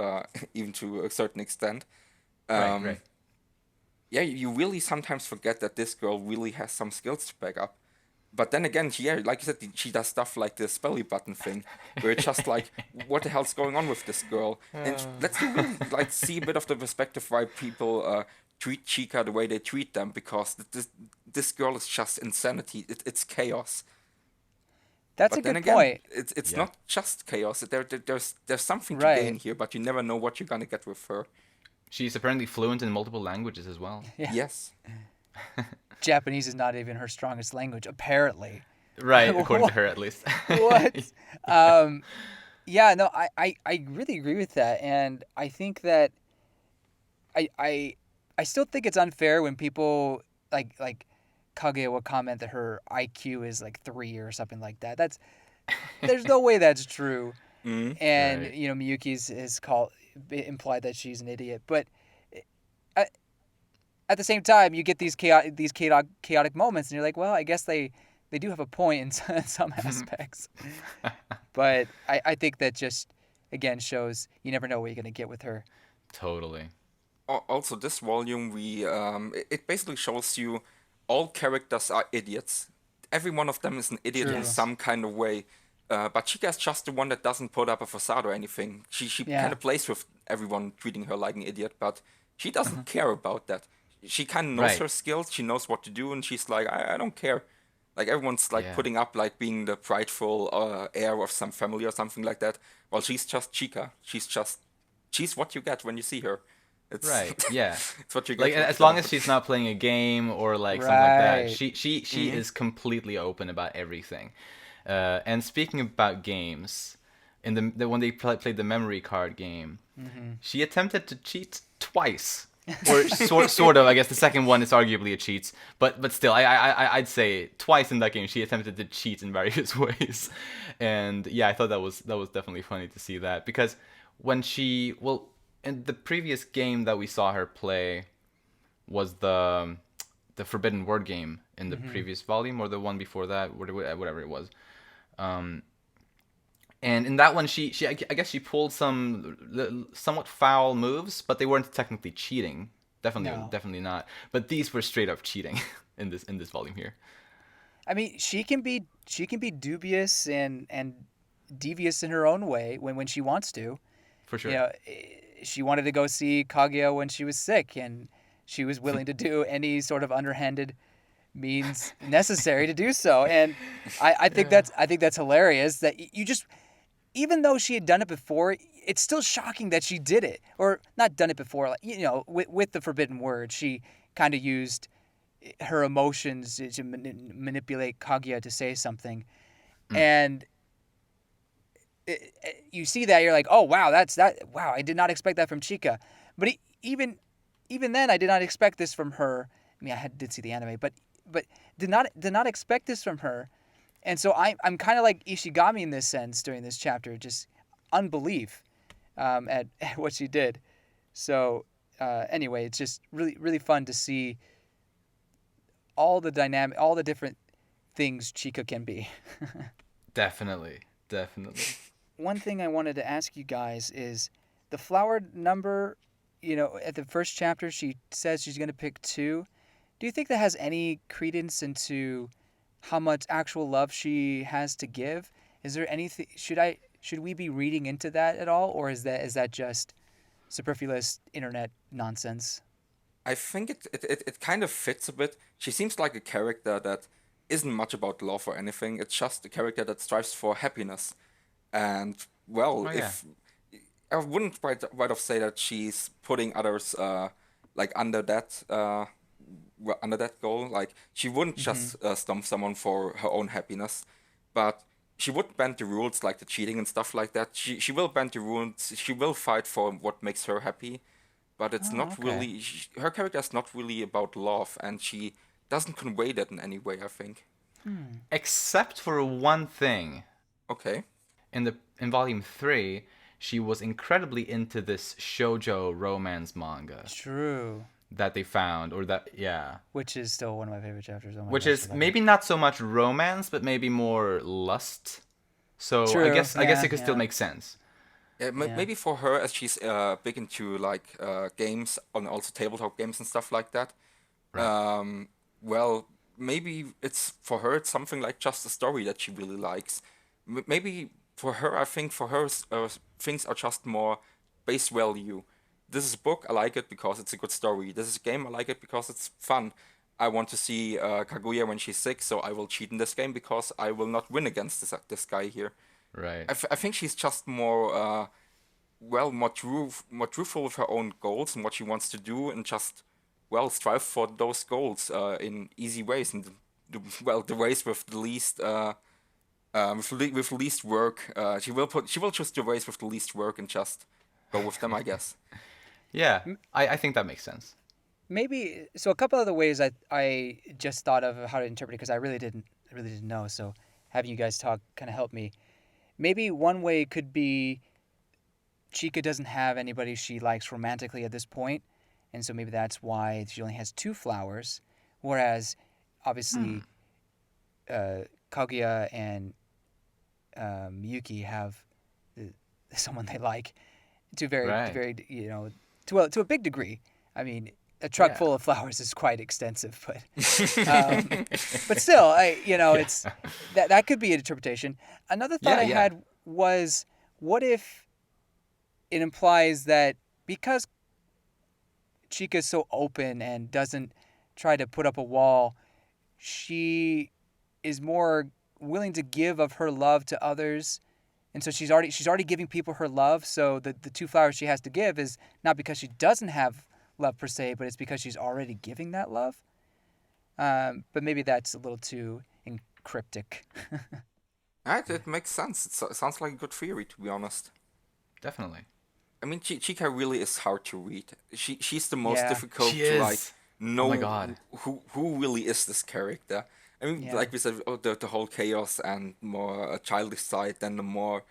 even to a certain extent. Right, Um, right. yeah, you really sometimes forget that this girl really has some skills to back up. But then again, yeah, like you said, she does stuff like this belly button thing, where it's just like, what the hell's going on with this girl? And let's really like see a bit of the perspective why people treat Chika the way they treat them, because this girl is just insanity. It's chaos. That's a But then good again, point. it's Yeah. not just chaos. There's something to gain Right. here, but you never know what you're gonna get with her. She's apparently fluent in multiple languages as well. Yeah. Yes. Japanese is not even her strongest language, apparently. Right, according to What? her at least. What? Um, yeah, no, I really agree with that, and I think that I I I still think it's unfair when people like Kaguya will comment that her IQ is like 3 or something like that. There's no way that's true. Mm. And Right. Miyuki's is called implied that she's an idiot, but at, at the same time, you get these chaotic moments, and you're like, well, I guess they do have a point in some aspects. But I think that just again shows you never know what you're gonna get with her. Totally. Also, this volume it basically shows you all characters are idiots. Every one of them is an idiot in True. some kind of way. But Chica is just the one that doesn't put up a facade or anything. She kind Yeah. of plays with everyone treating her like an idiot, but she doesn't care about that. She kind of knows Right. her skills. She knows what to do, and she's like, I don't care. Like everyone's like Yeah. putting up like being the prideful heir of some family or something like that. While she's just Chica. She's just she's what you get when you see her. It's Right. Yeah. it's what you Like get. as long as she's not playing a game or like something like that, Right. she is completely open about everything. And speaking about games, in when they played the memory card game, she attempted to cheat twice, or sort of. I guess the second one is arguably a cheat, but still, I'd say twice in that game she attempted to cheat in various ways, and yeah, I thought that was definitely funny to see that because when in the previous game that we saw her play was the Forbidden Word game in the previous volume or the one before that, whatever it was. And in that one, I guess she pulled some somewhat foul moves, but they weren't technically cheating. No. Definitely not. But these were straight up cheating in this volume here. I mean, she can be dubious and devious in her own way when she wants to. For sure. You know, she wanted to go see Kaguya when she was sick, and she was willing to do any sort of underhanded means necessary to do so. And I think that's hilarious. That you just, even though she had done it before, it's still shocking that she did it, or not done it before. Like, you know, with the Forbidden Word, she kind of used her emotions to manipulate Kaguya to say something, and you see that, you're like, oh wow, wow, I did not expect that from Chika. But even then, I did not expect this from her. I mean, did see the anime, but did not expect this from her. And so I'm kind of like Ishigami in this sense during this chapter, just unbelief at what she did. So anyway, it's just really fun to see all the different things Chika can be. Definitely. One thing I wanted to ask you guys is the flower number. You know, at the first chapter, she says she's going to pick 2. Do you think that has any credence into how much actual love she has to give? Is there anything? Should we be reading into that at all, or is that just superfluous internet nonsense? I think it kind of fits a bit. She seems like a character that isn't much about love or anything. It's just a character that strives for happiness. And well, Oh yeah. if I wouldn't right off say that she's putting others like under that goal. Like she wouldn't just stomp someone for her own happiness, but she would bend the rules like the cheating and stuff like that. She will bend the rules. She will fight for what makes her happy, but it's Oh, not okay. really her character is not really about love, and she doesn't convey that in any way. I think. Except for one thing. Okay. In volume 3, she was incredibly into this shoujo romance manga True. that they found, or that yeah, Which is still one of my favorite chapters. Oh my which gosh, I is love it. maybe not so much romance, but maybe more lust. So True. I guess Yeah, it could still yeah. make sense. Yeah. Maybe for her, as she's big into like games and also tabletop games and stuff like that. Right. Well, maybe it's for her. It's something like just a story that she really likes. Maybe for her, I think for her, things are just more base value. This is a book. I like it because it's a good story. This is a game. I like it because it's fun. I want to see Kaguya when she's sick, so I will cheat in this game because I will not win against this guy here. Right. I think she's just more more truthful with her own goals and what she wants to do, and just strive for those goals in easy ways, and the ways with the least with least work. She will choose the ways with the least work and just go with them, I guess. Yeah, I think that makes sense. Maybe so. A couple other ways I just thought of how to interpret it, because I really didn't know. So having you guys talk kind of helped me. Maybe one way could be Chika doesn't have anybody she likes romantically at this point, and so maybe that's why she only has 2 flowers, whereas obviously Kaguya and Miyuki have someone they like to Right. very to a big degree. I mean, a truck Yeah. full of flowers is quite extensive, but still, it's that could be an interpretation. Another thought Yeah, I yeah. had was, what if it implies that because Chica's so open and doesn't try to put up a wall, she is more willing to give of her love to others And so she's already giving people her love. So the two flowers she has to give is not because she doesn't have love per se, but it's because she's already giving that love. But maybe that's a little too cryptic. Right, it makes sense. It sounds like a good theory, to be honest. Definitely. I mean, Chika really is hard to read. She's the most Yeah. difficult She to like is. know Oh my god. who really is this character. I mean, Yeah. like we said, the whole chaos and more childish side, then the more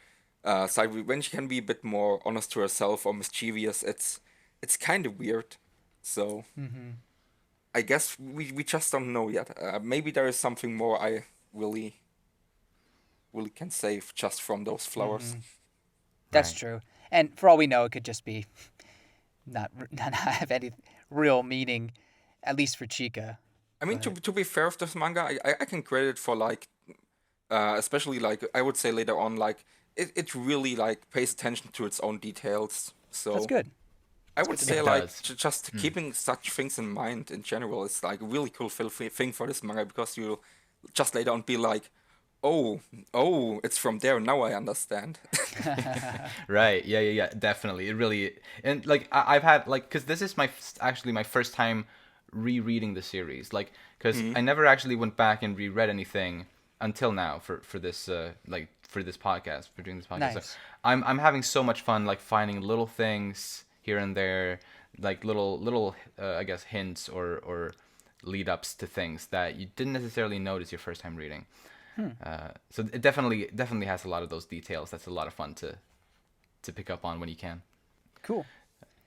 side when she can be a bit more honest to herself or mischievous. It's kind of weird. So I guess we just don't know yet. Maybe there is something more I really can save just from those flowers. That's Right. true. And for all we know, it could just be not have any real meaning, at least for Chika. I mean, But to be fair with this manga, I can credit it for like, especially like I would say later on, like it really like pays attention to its own details. that's So good. I would good to say It like does. just keeping such things in mind in general is like a really cool thing for this manga because you'll just later on be like, oh, it's from there. Now I understand. Right. Yeah. Definitely. It really and like I've had like because this is actually my first time rereading the series. Like because I never actually went back and reread anything until now for this like for this podcast for doing this podcast. So Nice. I'm having so much fun like finding little things here and there, like little I guess hints or lead ups to things that you didn't necessarily notice your first time reading. So it definitely has a lot of those details. That's a lot of fun to pick up on when you can. Cool.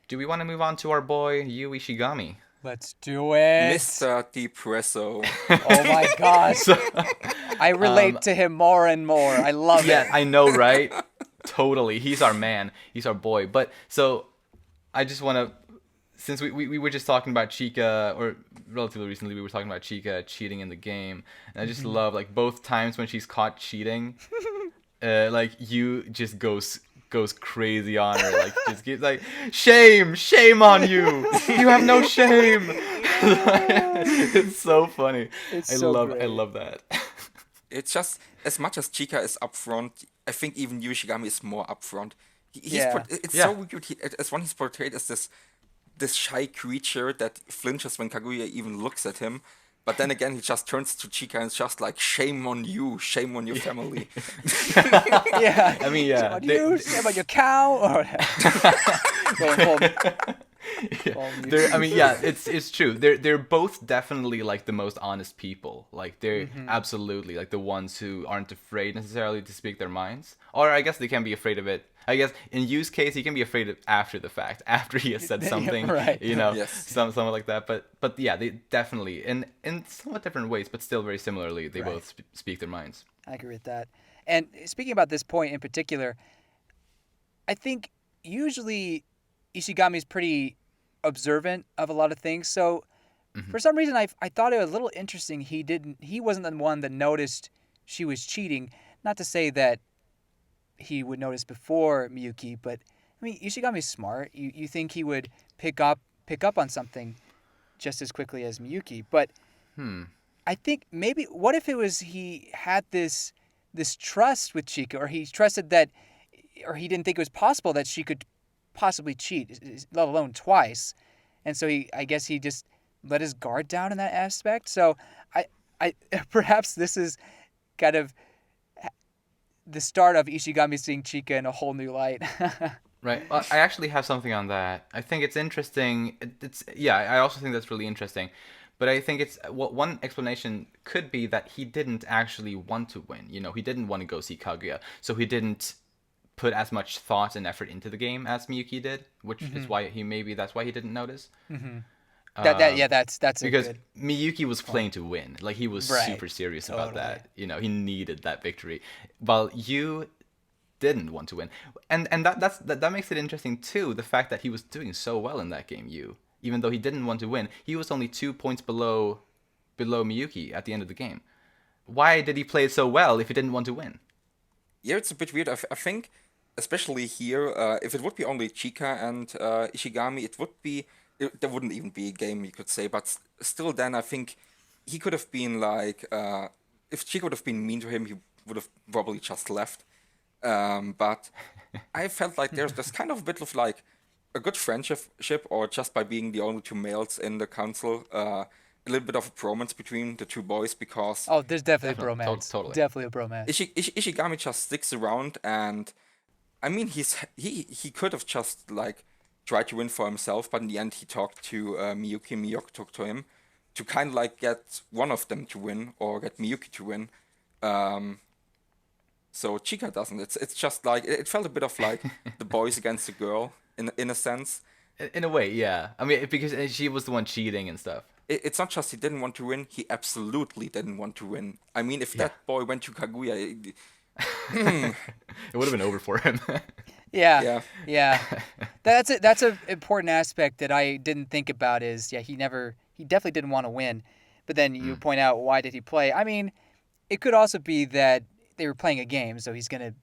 Do we want to move on to our boy Yu Ishigami? Let's do it. Mr. Depresso. Oh my gosh. I relate to him more and more. I love Yeah, it. I know, right? Totally. He's our man. He's our boy. But so I just want to, since we were just talking about Chika, or relatively recently we were talking about Chika cheating in the game, and I just love like both times when she's caught cheating, like Yu just goes crazy on her, like just gives like shame on you. You have no shame. It's so funny. It's I so love great. that. It's just as much as Chika is upfront, I think even Yushigami is more upfront. Yeah. It's Yeah. so weird. As one he's portrayed as this shy creature that flinches when Kaguya even looks at him. But then again, he just turns to Chika and it's just like, shame on you, shame on your family. Yeah. I mean, Shame yeah. on you, shame on your cow. Or full mute. I mean, yeah, it's true. They're both definitely like the most honest people. Like they're absolutely like the ones who aren't afraid necessarily to speak their minds. Or I guess they can be afraid of it. I guess in Yu's case, he can be afraid of after the fact, after he has said Yeah, something, right. you know, Yes. something like that. But yeah, they definitely in somewhat different ways, but still very similarly, they Right. both speak their minds. I agree with that. And speaking about this point in particular, I think usually Ishigami's pretty observant of a lot of things. So for some reason, I thought it was a little interesting. He wasn't the one that noticed she was cheating. Not to say that he would notice before Miyuki, but I mean, Ishigami's smart. You think he would pick up on something just as quickly as Miyuki, but I think maybe what if it was he had this trust with Chika, or he trusted that, or he didn't think it was possible that she could possibly cheat, let alone twice, and so I guess he just let his guard down in that aspect. So I perhaps this is kind of the start of Ishigami seeing Chika in a whole new light. Right. Well, I actually have something on that. I think it's interesting. It's yeah. I also think that's really interesting, but I think it's one explanation could be that he didn't actually want to win. You know, he didn't want to go see Kaguya, so he didn't put as much thought and effort into the game as Miyuki did, which is why that's why he didn't notice. That's a Because good. Miyuki was playing to win. Like he was Right. super serious about Totally. that. You know, he needed that victory. While you didn't want to win. And that makes it interesting too, the fact that he was doing so well in that game, even though he didn't want to win. He was only 2 points below Miyuki at the end of the game. Why did he play it so well if he didn't want to win? Yeah, it's a bit weird. I think, especially here, if it would be only Chika and Ishigami, there wouldn't even be a game, you could say. But still, then I think he could have been like, if Chika would have been mean to him, he would have probably just left. But I felt like there's kind of a bit of like a good friendship, or just by being the only two males in the council, a little bit of a bromance between the two boys because Oh, there's definitely a Definitely, bromance. totally. Definitely a bromance. Ishigami just sticks around, and I mean he could have just like tried to win for himself, but in the end he talked to Miyuki. Miyuki talked to him to kind of like get one of them to win or get Miyuki to win. Um, so Chika doesn't. It's just like it felt a bit of like the boys against the girl in a sense. In a way, yeah. I mean, because she was the one cheating and stuff. It's not just he didn't want to win; he absolutely didn't want to win. I mean, if Yeah. that boy went to Kaguya, It would have been over for him. Yeah, yeah, yeah. That's it. That's an important aspect that I didn't think about. Is he definitely didn't want to win, but then you point out why did he play? I mean, it could also be that they were playing a game, so he's gonna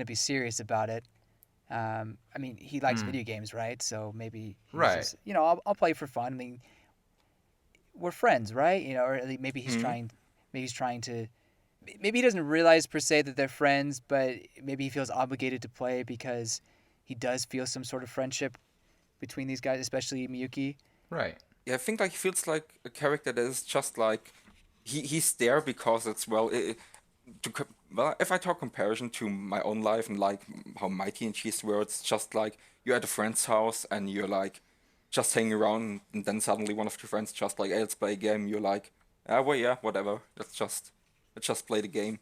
be serious about it. I mean, he likes video games, right? So maybe he's Right. just, I'll play for fun. I mean, we're friends, right? Or at least maybe he's trying. Maybe he's trying to. Maybe he doesn't realize per se that they're friends, but maybe he feels obligated to play because he does feel some sort of friendship between these guys, especially Miyuki. Right. yeah. I think like he feels like a character that is just like he's there because it's well, if I talk comparison to my own life and like how my teenagers were, it's just like you're at a friend's house and you're like just hanging around, and then suddenly one of your friends just like, hey, let's play a game. You're like, ah, well, yeah, whatever. Let's just play the game.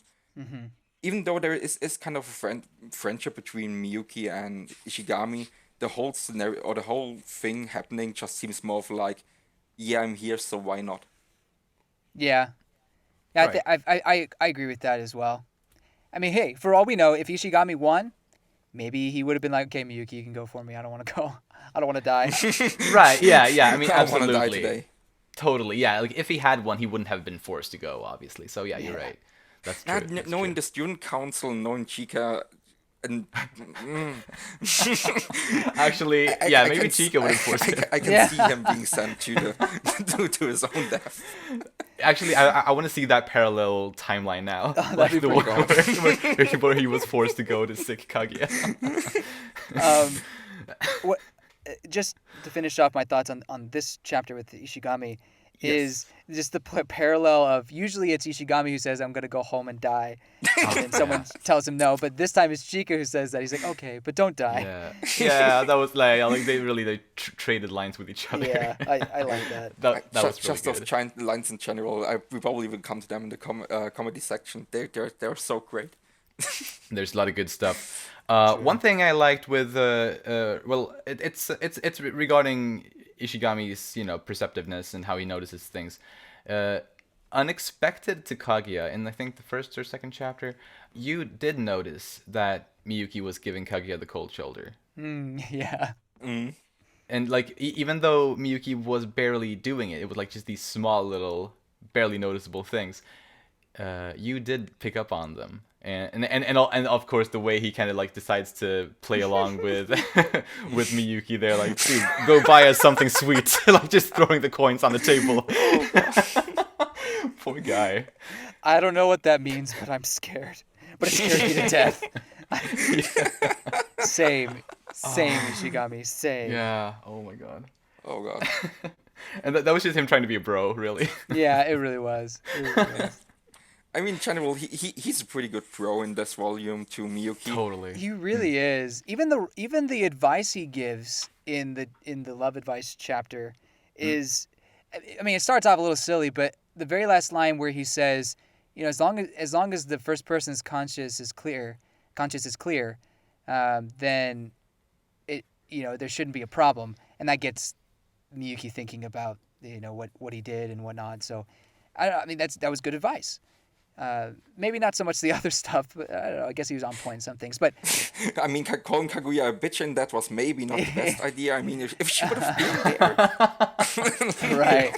Even though there is kind of a friendship between Miyuki and Ishigami, the whole scenario or the whole thing happening just seems more of like, yeah, I'm here, so why not? Yeah, yeah. Right. I agree with that as well. I mean, hey, for all we know, if Ishigami won, maybe he would have been like, okay, Miyuki, you can go for me. I don't want to go. I don't want to die. Right. Yeah. Yeah. I mean, I want to die absolutely. today. Totally. Yeah. Like if he had one, he wouldn't have been forced to go, obviously. So yeah, you're Yeah. right. That's Yeah, true. That's knowing true. the student council, knowing Chika, and Actually, yeah, I maybe can Chica would have forced him. I can Yeah. see him being sent to the to his own death. Actually, I want to see that parallel timeline now. that'd be the pretty one cool. where he was forced to go to sick Kaguya. Um, what? Just to finish off my thoughts on this chapter with Ishigami is just the parallel of usually it's Ishigami who says I'm gonna go home and die, and then someone tells him no, but this time it's Chika who says that. He's like, okay, but don't die. Yeah, yeah, that was like they traded lines with each other. Yeah, I like that. that was really Just those good. giant lines in general. We probably will come to them in the comedy section. They're so great. There's a lot of good stuff. One thing I liked with well, it's regarding Ishigami's perceptiveness and how he notices things. Unexpected to Kaguya in I think the first or second chapter, you did notice that Miyuki was giving Kaguya the cold shoulder. Yeah. And like even though Miyuki was barely doing it, it was like just these small little, barely noticeable things. You did pick up on them, and of course the way he kind of like decides to play along with with Miyuki there, like, dude, go buy us something sweet, like just throwing the coins on the table. Poor guy. I don't know what that means, but I'm scared. But it scared me to death. Same, Ishigami, same. Yeah. Oh my god. Oh god. And that was just him trying to be a bro, really. Yeah, it really was. It really was. I mean, in general, he's a pretty good pro in this volume to Miyuki. Totally. He really is. Even the advice he gives in the love advice chapter is, I mean, it starts off a little silly, but the very last line where he says, as long as the first person's conscience is clear, then it there shouldn't be a problem, and that gets Miyuki thinking about what he did and whatnot. So, I mean that was good advice. Maybe not so much the other stuff, but I don't know. I guess he was on point in some things. But I mean, calling Kaguya a bitch and that was maybe not the best idea. I mean, if she would have been there. right,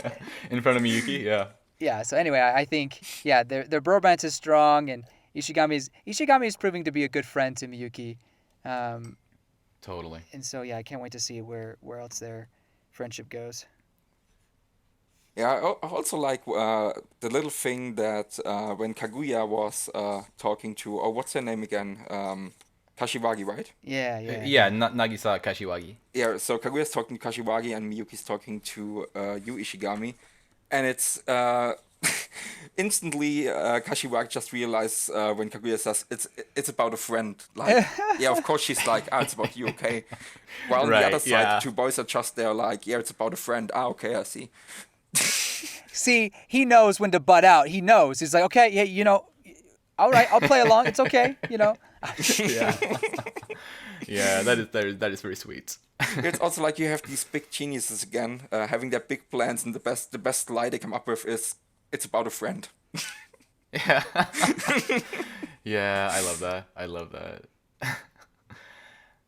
In front of Miyuki, yeah. yeah. So anyway, I think their bromance is strong, and Ishigami is proving to be a good friend to Miyuki. Totally. And so I can't wait to see where else their friendship goes. Yeah, I also like the little thing that when Kaguya was talking to, oh, what's her name again? Kashiwagi, right? Yeah, yeah. Yeah, Nagisa Kashiwagi. Yeah, so Kaguya's talking to Kashiwagi and Miyuki's talking to Yu Ishigami. And it's instantly Kashiwagi just realizes when Kaguya says it's about a friend. Like, yeah, of course she's like, it's about you, okay? While on the other Right, side, yeah. the two boys are just there like, yeah, it's about a friend. Okay, I see. See, he knows when to butt out. He knows. He's like, okay, yeah, all right, I'll play along. It's okay, Yeah. Yeah, that is very sweet. It's also like you have these big geniuses again, having their big plans, and the best lie they come up with is it's about a friend. Yeah. Yeah, I love that. I love that.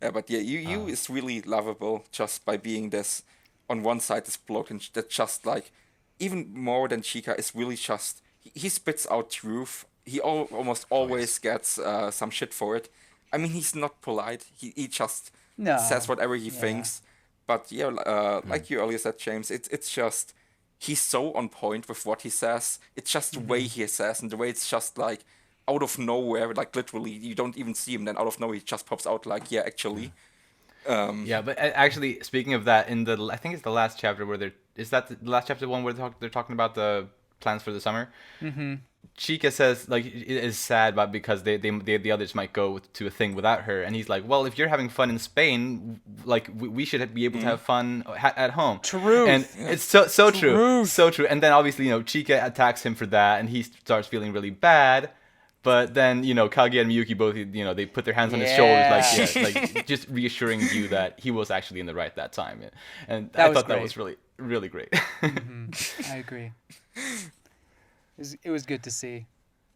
Yeah, but yeah, you is really lovable just by being this on one side this bloke and that just like even more than Chika is really just he spits out truth. He almost always gets some shit for it. I mean, he's not polite. He just No. says whatever he Yeah. thinks. But yeah, like you earlier said, James, it's just he's so on point with what he says. It's just the way he says and the way it's just like out of nowhere, like literally you don't even see him. Then out of nowhere he just pops out like, yeah, actually. Yeah, but actually, speaking of that, I think it's the last chapter where the last chapter one where they're talking about the plans for the summer. Mm-hmm. Chika says like it is sad, but because the others might go to a thing without her, and he's like, well, if you're having fun in Spain, like we should be able to have fun at home. Truth. And it's so true, Truth. so true. And then obviously Chika attacks him for that, and he starts feeling really bad. But then, Kaguya and Miyuki both, they put their hands on his shoulders, like just reassuring you that he was actually in the right that time. And That I was thought that great. was really, really great. I agree. It was good to see.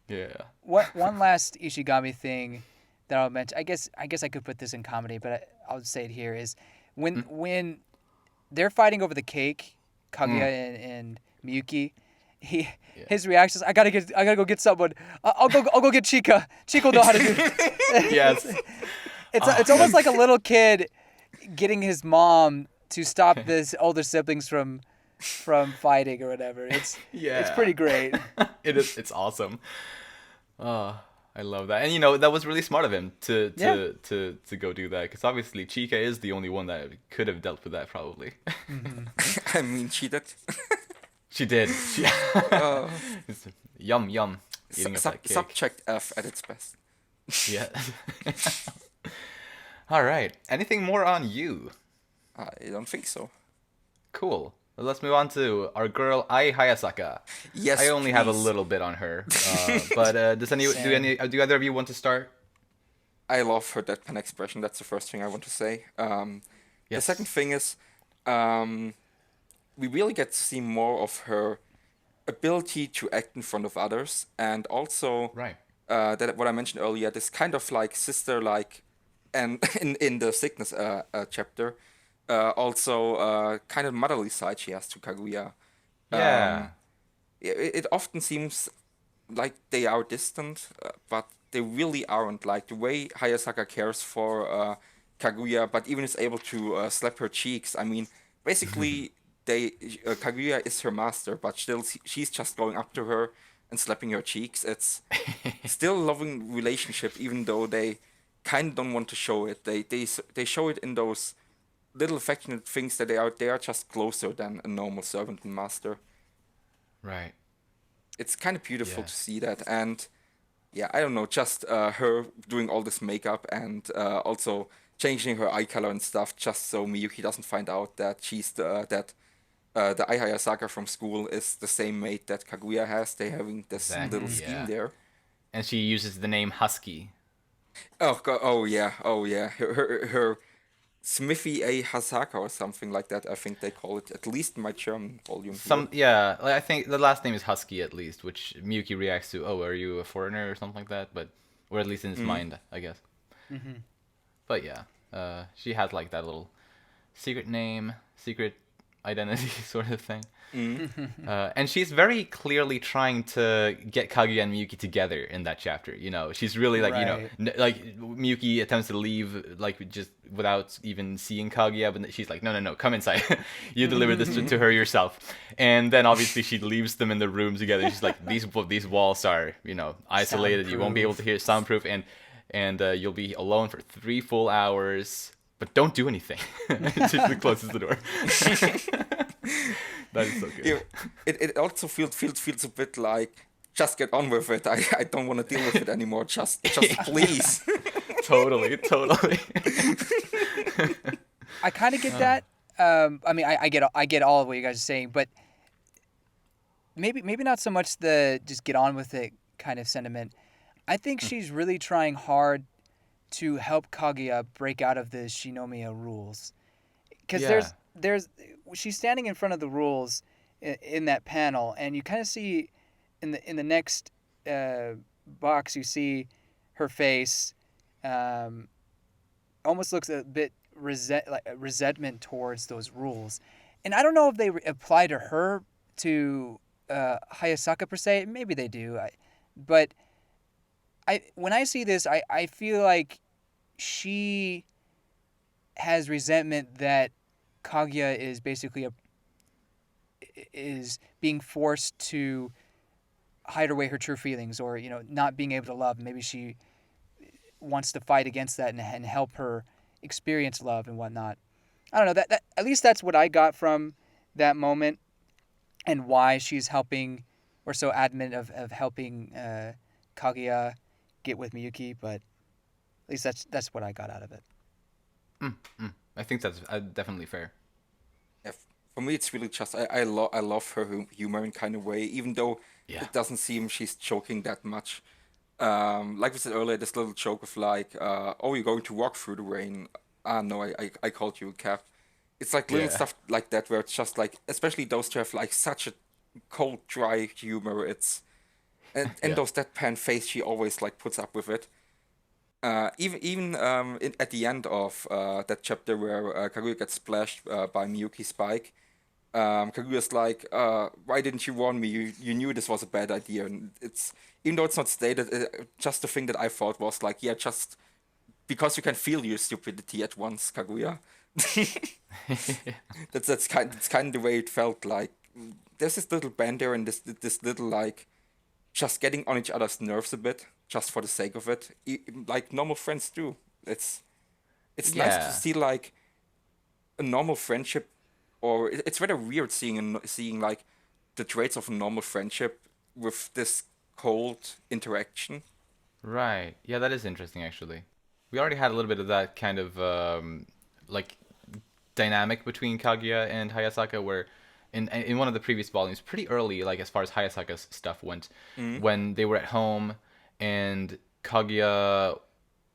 Yeah. One last Ishigami thing that I'll mention. I guess I could put this in comedy, but I'll say it here is when they're fighting over the cake, Kaguya and Miyuki. His reaction is, I gotta go get someone. I'll go get Chika. Chika will know how to do it. Yes. It's almost like a little kid getting his mom to stop his older siblings from fighting or whatever. It's pretty great. It is. It's awesome. Oh, I love that. And that was really smart of him to go do that, because obviously Chika is the only one that could have dealt with that probably. I mean, she did. She did. It's yum. Eating up that cake. Subject F at its best. Yeah. All right. Anything more on you? I don't think so. Cool. Well, let's move on to our girl Ai Hayasaka. Yes, I only have a please. little bit on her, but do either of you want to start? I love her deadpan expression. That's the first thing I want to say. The Yes. second thing is, we really get to see more of her ability to act in front of others, and also Right. that what I mentioned earlier, this kind of like sister like, and in the sickness chapter, also kind of motherly side she has to Kaguya. Yeah. It often seems like they are distant, but they really aren't. Like the way Hayasaka cares for Kaguya, but even is able to slap her cheeks. I mean, basically, Kaguya is her master, but still she's just going up to her and slapping her cheeks. It's still a loving relationship, even though they kind of don't want to show it. They show it in those little affectionate things that they are just closer than a normal servant and master. Right. It's kind of beautiful Yeah. to see that, and yeah, I don't know, just her doing all this makeup and also changing her eye color and stuff, just so Miyuki doesn't find out that she's the Ai Hayasaka from school is the same mate that Kaguya has. They having this Exactly, little scheme yeah. there. And she uses the name Husky. Oh god! Oh yeah! Her Smithy A Hasaka or something like that. I think they call it, at least in my German volume. Yeah, like, I think the last name is Husky at least, which Miyuki reacts to. Oh, are you a foreigner or something like that? But or at least in his mind, I guess. But yeah, she has like that little secret name, secret identity sort of thing. Mm. And she's very clearly trying to get Kaguya and Miyuki together in that chapter. She's really like, Right. like Miyuki attempts to leave like just without even seeing Kaguya, but she's like, no, come inside. You deliver this to her yourself. And then obviously she leaves them in the room together. She's like, these walls are, isolated. You won't be able to hear, soundproof, and you'll be alone for 3 full hours. But don't do anything. She closes the door. That is so good. Yeah, it also feels a bit like, just get on with it. I don't want to deal with it anymore. Just please. Totally. I kind of get that. I mean, I get all of what you guys are saying, but maybe not so much the just get on with it kind of sentiment. I think she's really trying hard to help Kaguya break out of the Shinomiya rules, because Yeah. there's she's standing in front of the rules in that panel, and you kind of see in the next box, you see her face almost looks a bit resentment towards those rules, and I don't know if they apply to her, to Hayasaka per se. Maybe they do, but when I see this, I feel like she has resentment that Kaguya is basically is being forced to hide away her true feelings, or not being able to love. Maybe she wants to fight against that and help her experience love and whatnot. I don't know, that at least that's what I got from that moment, and why she's helping, or so adamant of helping Kaguya get with Miyuki. But at least that's what I got out of it. I think that's definitely fair. Yeah, for me, it's really just I love her humor in kind of way, even though Yeah. it doesn't seem she's joking that much. Like we said earlier, this little joke of like, "Oh, you're going to walk through the rain." Ah, no, I called you a cab. It's like little Yeah. stuff like that where it's just like, especially those two have like such a cold, dry humor. And Yeah. those deadpan face she always like puts up with it. Even at the end of that chapter where Kaguya gets splashed by Miyuki's bike, Kaguya's like, "Why didn't you warn me? You knew this was a bad idea." And it's, even though it's not stated, just the thing that I thought was like, yeah, just because you can feel your stupidity at once, Kaguya. That's kind of the way it felt like. There's this little banter and this little like just getting on each other's nerves a bit, just for the sake of it, like normal friends do. It's nice Yeah. to see like a normal friendship, or it's rather weird seeing like the traits of a normal friendship with this cold interaction. Right. Yeah, that is interesting actually. We already had a little bit of that kind of like dynamic between Kaguya and Hayasaka, where in one of the previous volumes, pretty early, like as far as Hayasaka's stuff went, when they were at home and Kaguya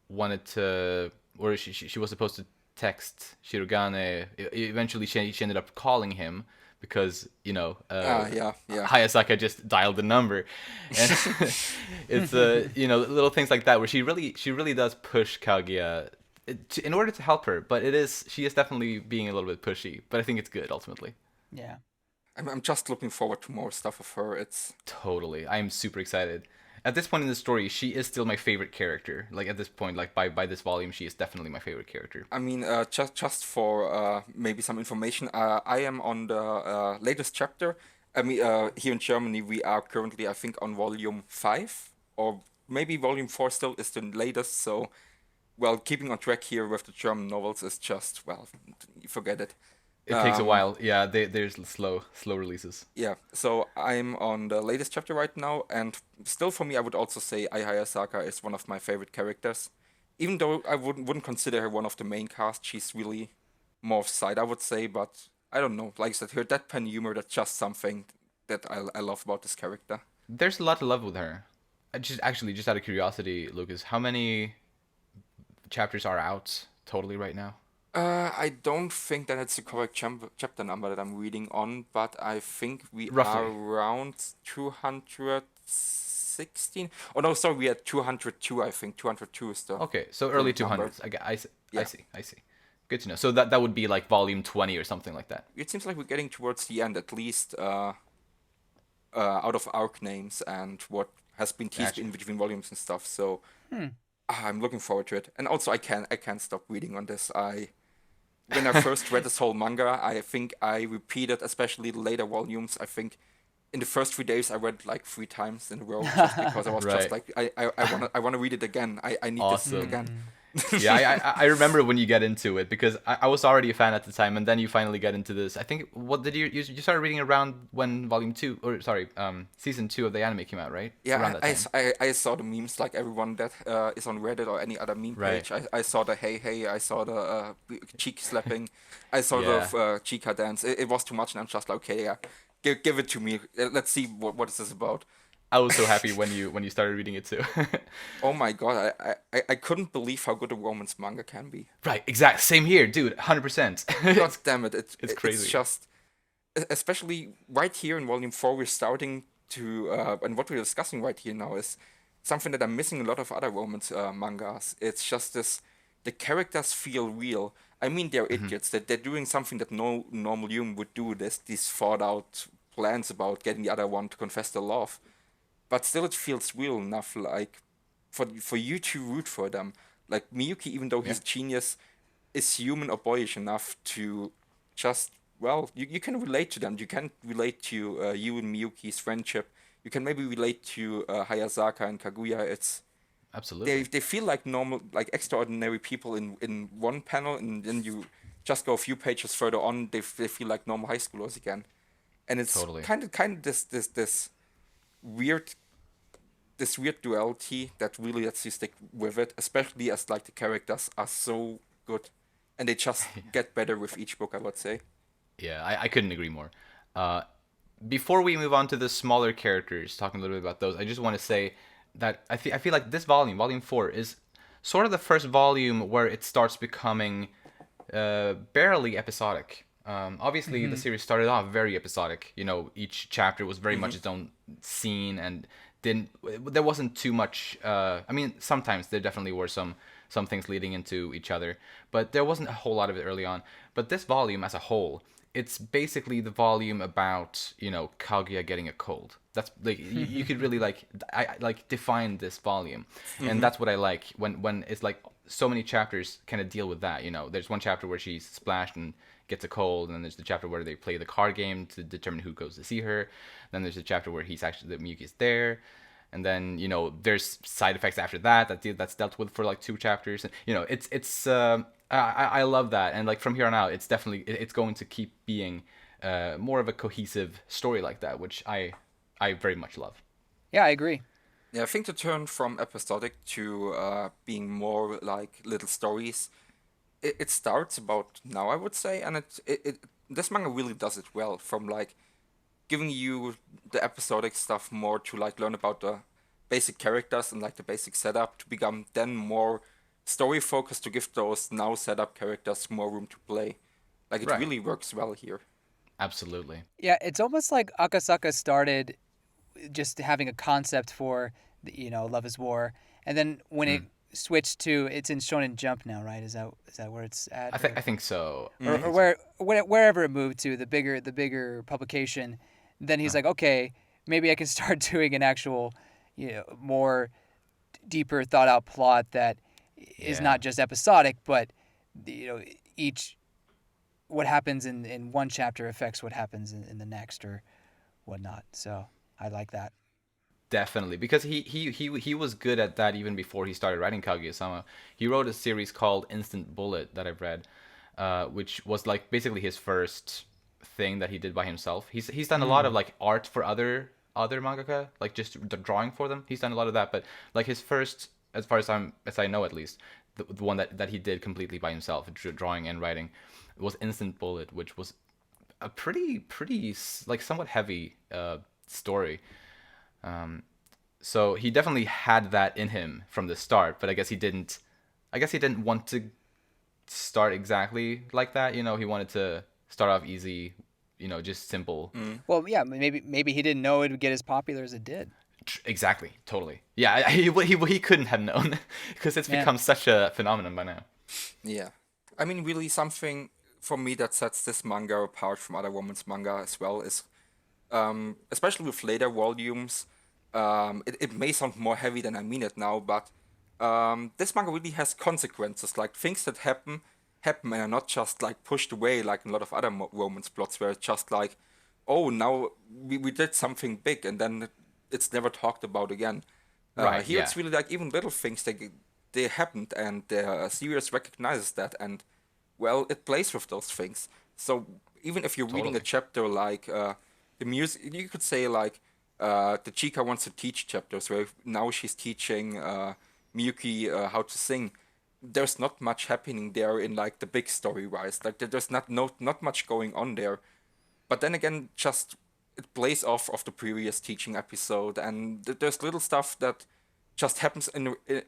wanted to, or she was supposed to text Shirogane. Eventually, she ended up calling him because Yeah. Hayasaka just dialed the number, and it's little things like that where she really does push Kaguya in order to help her, but she is definitely being a little bit pushy, but I think it's good ultimately. Yeah. I'm just looking forward to more stuff of her. It's Totally, I am super excited. At this point in the story, she is still my favorite character. Like at this point, like by this volume, she is definitely my favorite character. I mean, just for maybe some information, I am on the latest chapter. I mean, here in Germany, we are currently, I think, on volume 5, or maybe volume 4 still is the latest. So, well, keeping on track here with the German novels is just, well, forget it. It takes a while. Yeah, there's slow releases. Yeah, so I'm on the latest chapter right now, and still for me, I would also say Ai Hayasaka is one of my favorite characters. Even though I wouldn't consider her one of the main cast, she's really more of side, I would say, but I don't know. Like I said, her deadpan humor, that's just something that I love about this character. There's a lot to love with her. Just out of curiosity, Lucas, how many chapters are out totally right now? I don't think that it's the correct chapter number that I'm reading on, but I think we Roughly. are around 216. Oh no, sorry, we are 202. I think 202 is the Okay, so early current number. 200s. I see. Yeah. I see. Good to know. So that would be like volume 20 or something like that. It seems like we're getting towards the end, at least out of arc names and what has been teased Gotcha. in between volumes and stuff. So I'm looking forward to it. And also, I can't stop reading on this. When I first read this whole manga, I think I repeated, especially the later volumes. I think in the first 3 days I read like 3 times in a row just because I was just Right. like I wanna read it again. I need Awesome. this again. Yeah, I remember when you get into it because I was already a fan at the time, and then you finally get into this. I think what did you started reading around when volume 2 or sorry season 2 of the anime came out, right? Around Yeah, that time. I saw the memes like everyone that is on Reddit or any other meme Right. page. I saw the hey, I saw the cheek slapping, I saw Yeah. the Chika dance. It was too much, and I'm just like, okay, yeah, give it to me. Let's see what is this about. I was so happy when you started reading it too. Oh my god, I couldn't believe how good a romance manga can be. Right, exact same here, dude. 100%. God damn it, It's it's crazy. just, especially right here in volume 4, we're starting to, and what we're discussing right here now is something that I'm missing in a lot of other romance mangas. It's just this, the characters feel real. I mean, they're idiots. That they're doing something that no normal human would do. There's these thought out plans about getting the other one to confess their love, but still it feels real enough, like for you to root for them. Like Miyuki, even though he's genius, is human or boyish enough to just, well, you can relate to them. You can relate to you and Miyuki's friendship. You can maybe relate to Hayasaka and Kaguya. It's Absolutely. they feel like normal, like extraordinary people in one panel, and then you just go a few pages further on, they feel like normal high schoolers again. And it's Totally. kind of this weird this weird duality that really lets you stick with it, especially as like the characters are so good, and they just get better with each book, I would say. Yeah, I couldn't agree more. Uh, Before we move on to the smaller characters, talking a little bit about those, I just want to say that I feel like this volume, volume 4, is sort of the first volume where it starts becoming barely episodic. Obviously, the series started off very episodic. You know, each chapter was very much its own scene, and didn't there wasn't too much. I mean, sometimes there definitely were some things leading into each other, but there wasn't a whole lot of it early on. But this volume as a whole, it's basically the volume about, you know, Kaguya getting a cold. That's like you could really like I like define this volume, and that's what I like when it's like so many chapters kind of deal with that. You know, there's one chapter where she's splashed and gets a cold, and then there's the chapter where they play the card game to determine who goes to see her. Then there's a chapter where he's actually that Miyuki's there, and then, you know, there's side effects after that's dealt with for like 2 chapters. And, you know, it's I love that, and like from here on out, it's definitely it's going to keep being more of a cohesive story like that, which I very much love. Yeah, I agree. Yeah, I think the turn from episodic to being more like little stories, it starts about now, I would say, and it this manga really does it well. From like giving you the episodic stuff more to like learn about the basic characters and like the basic setup, to become then more story focused, to give those now set up characters more room to play. Like it Right. really works well here. Absolutely. Yeah, it's almost like Akasaka started just having a concept for, Love is War, and then when it switched to, it's in Shonen Jump now, right? Is that where it's at? I think so. Or wherever it moved to, the bigger publication, then he's like, okay, maybe I can start doing an actual, more deeper thought out plot that is Yeah. not just episodic, but each what happens in one chapter affects what happens in the next or whatnot. So I like that. Definitely, because he was good at that even before he started writing Kaguya-sama. He wrote a series called Instant Bullet that I've read, which was like basically his first thing that he did by himself. He's done a lot of like art for other mangaka, like just the drawing for them. He's done a lot of that, but like his first, as far as I know at least, the one that he did completely by himself, drawing and writing, was Instant Bullet, which was a pretty like somewhat heavy story. So he definitely had that in him from the start, but I guess he didn't want to start exactly like that. You know, he wanted to start off easy, you know, just simple. Well, yeah, maybe he didn't know it would get as popular as it did. Exactly, totally. Yeah, he couldn't have known because it's Yeah. become such a phenomenon by now. Yeah. I mean, really something for me that sets this manga apart from other women's manga as well is, especially with later volumes, it may sound more heavy than I mean it now, but this manga really has consequences, like things that happen and are not just like pushed away like in a lot of other romance plots where it's just like, oh, now we did something big and then it's never talked about again. Right. Here Yeah. it's really like even little things they happened and the series recognizes that and well it plays with those things. So even if you're reading a Totally. chapter like the music, you could say like the Chika wants to teach chapters where now she's teaching Miyuki how to sing. There's not much happening there in like the big story wise. Like there's not much going on there. But then again, just it plays off of the previous teaching episode, and there's little stuff that just happens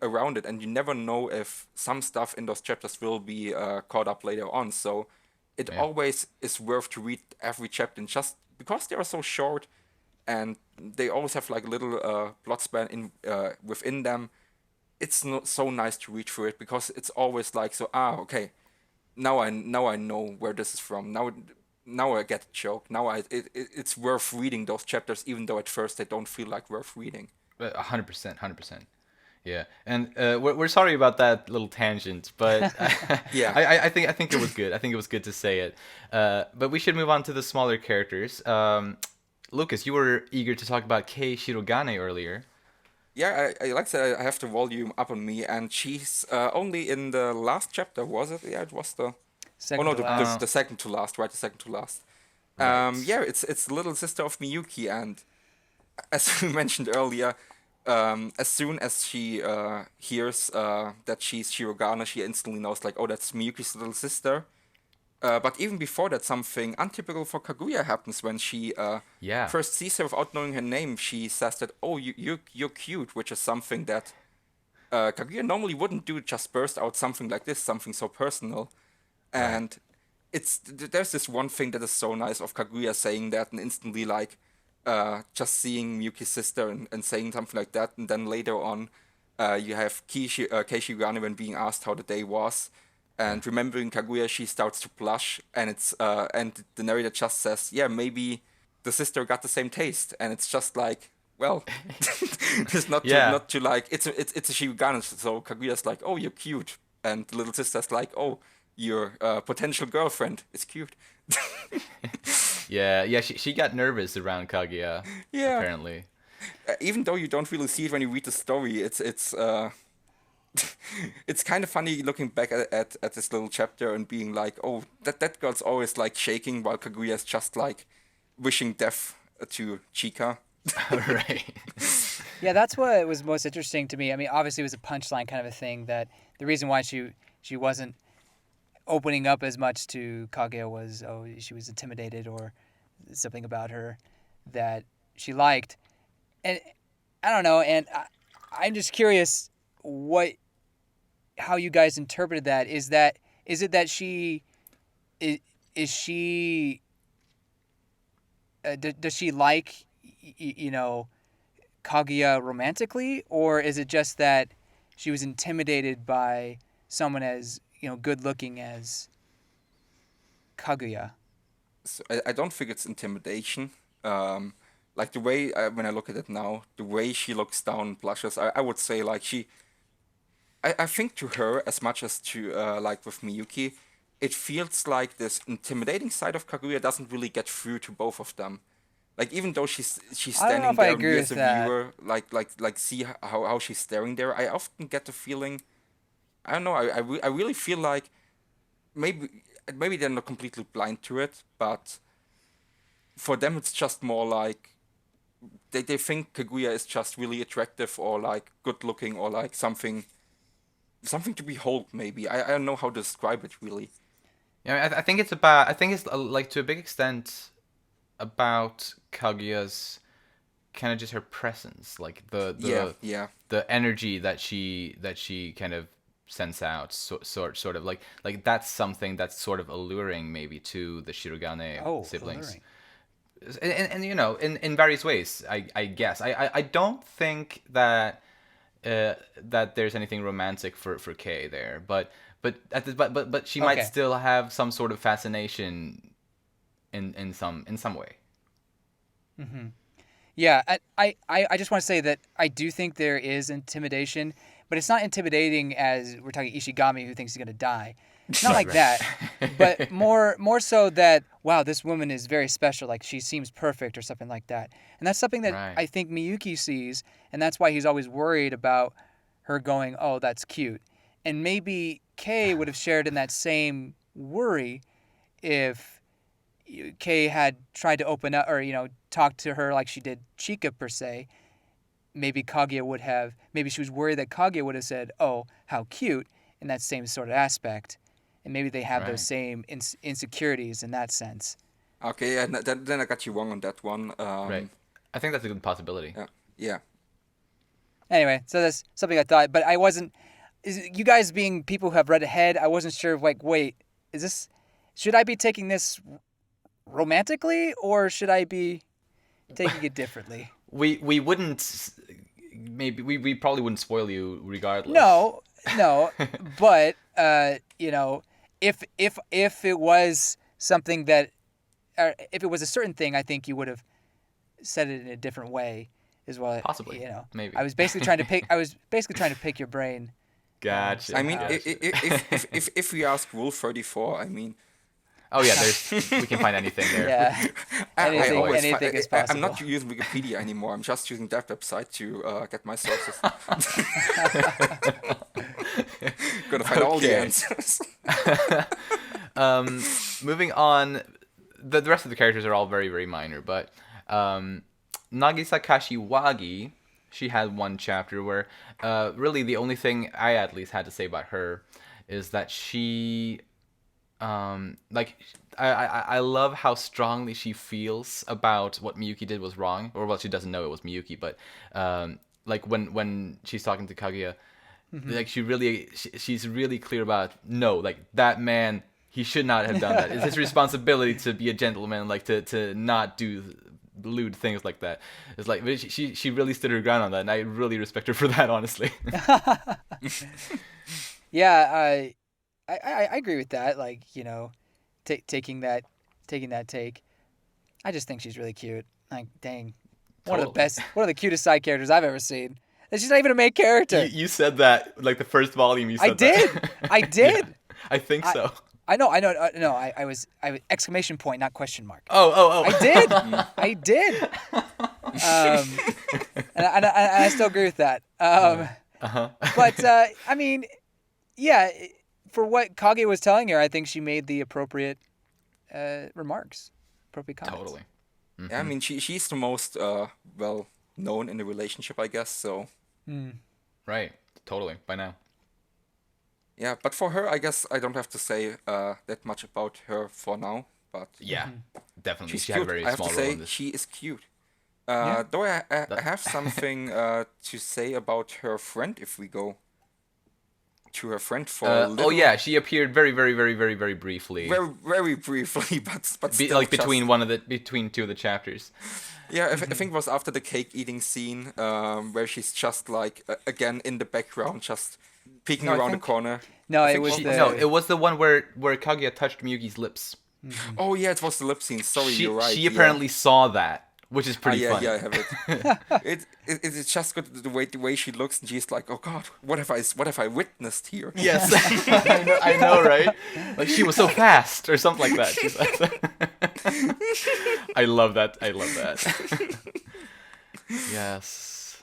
around it, and you never know if some stuff in those chapters will be caught up later on. So it Yeah. always is worth to read every chapter, and just because they are so short, and they always have like a little plot span in within them. It's not so nice to read through it because it's always like so. Okay, now I know where this is from. Now I get the joke. Now it's worth reading those chapters, even though at first they don't feel like worth reading. 100%. 100%. Yeah, and we're sorry about that little tangent, but Yeah, I think it was good. I think it was good to say it. But we should move on to the smaller characters. Lucas, you were eager to talk about Kei Shirogane earlier. yeah. I like I said, I have the volume up on me, and she's only in the last chapter, was it? Yeah, it was the. Oh Second no, to last. the second to last, right? The second to last. Right. Yeah, it's the little sister of Miyuki, and as we mentioned earlier, as soon as she hears that she's Shirogane, she instantly knows like, oh, that's Miyuki's little sister. But even before that, something untypical for Kaguya happens when she Yeah. first sees her without knowing her name. She says that, "Oh, you're cute," which is something that Kaguya normally wouldn't do. Just burst out something like this, something so personal, Right. and there's this one thing that is so nice of Kaguya saying that and instantly like just seeing Miyuki's sister and saying something like that, and then later on you have Kei Shirogane when being asked how the day was, Yeah. and remembering Kaguya, she starts to blush, and it's and the narrator just says, yeah, maybe the sister got the same taste, and it's just like, well, it's Yeah. not to like it's a Shirogane, so Kaguya's like, oh, you're cute, and the little sister's like, oh, your potential girlfriend is cute. Yeah. Yeah. She got nervous around Kaguya, Yeah, apparently. even though you don't really see it when you read the story, it's it's kind of funny looking back at this little chapter and being like, oh, that girl's always like shaking while Kaguya's just like wishing death to Chika. Right. Yeah, that's what was most interesting to me. I mean, obviously it was a punchline kind of a thing that the reason why she wasn't opening up as much to Kaguya was she was intimidated or something about her that she liked. And I don't know, and I'm just curious what how you guys interpreted that. Is it that is she does she like you know Kaguya romantically, or is it just that she was intimidated by someone as good looking as Kaguya? So I don't think it's intimidation. Um, like the way when I look at it now, the way she looks down and blushes, I would say like I think to her as much as to like with Miyuki, it feels like this intimidating side of Kaguya doesn't really get through to both of them. Like even though she's I don't know standing if I there, me agree as with a that. viewer, like see how she's staring there, I often get the feeling, I don't know, I really feel like maybe maybe they're not completely blind to it, but for them it's just more like they think Kaguya is just really attractive or like good looking or like something to behold maybe. I don't know how to describe it really. Yeah. I think it's about. I think it's like to a big extent about Kaguya's kind of just her presence, like Yeah, yeah. the energy that she kind of sends out, sort of like that's something that's sort of alluring maybe to the Shirogane Oh, siblings, alluring. and in various ways. I guess I don't think that that there's anything romantic for Kei there, but she might Okay. still have some sort of fascination in some way. Yeah, I just want to say that I do think there is intimidation, but it's not intimidating as we're talking Ishigami who thinks he's going to die. Not like that, but more so that, wow, this woman is very special, like she seems perfect or something like that. And that's something that Right. I think Miyuki sees, and that's why he's always worried about her going, oh, that's cute. And maybe Kei would have shared in that same worry if Kei had tried to open up or, talk to her like she did Chika per se. Maybe she was worried that Kaguya would have said, oh, how cute, in that same sort of aspect. And maybe they have those Right. same insecurities in that sense. Okay, yeah, then I got you wrong on that one. Right. I think that's a good possibility. Yeah, yeah. Anyway, so that's something I thought, but I wasn't. You guys being people who have read ahead, I wasn't sure. Like, wait, should I be taking this romantically or should I be taking it differently? We wouldn't maybe we probably wouldn't spoil you regardless. No, but if it was something that, or if it was a certain thing, I think you would have said it in a different way, is what Possibly. Maybe. I was basically trying to pick. I was basically trying to pick your brain. Gotcha. I mean, gotcha. if we ask Rule 34, I mean, Oh yeah, we can find anything there. Yeah, anything is possible. I'm not using Wikipedia anymore. I'm just using that website to get my sources. Gonna find all the Okay. answers. Moving on, the rest of the characters are all very, very minor, but Nagisa Kashiwagi, she had one chapter where really the only thing I at least had to say about her is that she like I love how strongly she feels about what Miyuki did was wrong, or well, she doesn't know it was Miyuki, but like when she's talking to Kaguya, like she's really clear about, no, like that man, he should not have done that. It's his responsibility to be a gentleman, like to not do lewd things like that. It's like she really stood her ground on that, and I really respect her for that, honestly. Yeah, I agree with that. Like, taking that take. I just think she's really cute. Like, dang, one of the Totally. best, one of the cutest side characters I've ever seen. And she's not even a main character. You said that like the first volume. You said I did. that. I did. Yeah, I think so. I know. No, I was exclamation point, not question mark. Oh. I did. I did. And I still agree with that. But I mean, yeah, for what Kage was telling her, I think she made the appropriate remarks, appropriate comments. Totally. Yeah, I mean, she's the most well known in the relationship, I guess. So Right. Totally. By now. yeah, but for her, I guess I don't have to say that much about her for now. But Yeah. Definitely. she's She cute. had a very I have small to role say in this. she is cute. Yeah. Though I have something to say about her friend if we go to her friend for a little. Oh yeah, she appeared very, very, very, very, very briefly. Very, very briefly, but still Like just- between two of the chapters. Yeah, I think it was after the cake eating scene, where she's just like again in the background, just peeking No, I around the think- corner. No, I it think was she- the No, it was the one where Kaguya touched Miyuki's lips. Oh yeah, it was the lip scene. Sorry, She you're right. she yeah. apparently saw that, which is pretty yeah, funny. yeah, I have it. It's just good the way she looks, and she's like, oh god, what have I witnessed here? Yes, I know, right? Like she was so fast, or something like that. She's like, I love that. Yes.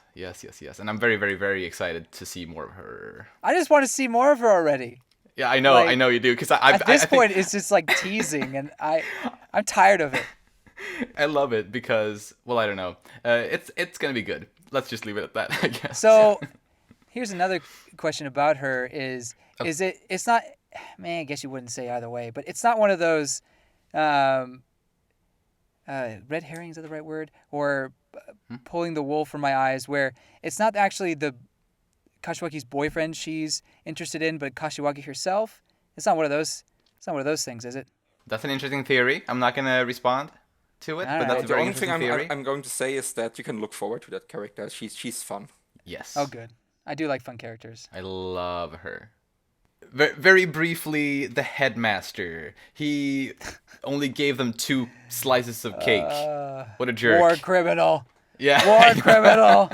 And I'm very, very, very excited to see more of her. I just want to see more of her already. Yeah, I know, Like, I know you do, because At this I think- point, it's just like teasing, and I'm tired of it. I love it because, well, I don't know. It's gonna be good. Let's just leave it at that, I guess. So, here's another question about her: it's not? Man, I guess you wouldn't say either way, but it's not one of those red herrings, are the right word, or pulling the wool from my eyes, where it's not actually the Kashiwagi's boyfriend she's interested in, but Kashiwagi herself. It's not one of those. It's not one of those things, is it? That's an interesting theory. I'm not gonna respond to it, All but right. that's a The very only thing interesting theory. I'm going to say is that you can look forward to that character. She's fun. Yes. Oh, good. I do like fun characters. I love her. Very briefly, the headmaster. He only gave them 2 slices of cake. What a jerk. War criminal. Yeah. War criminal.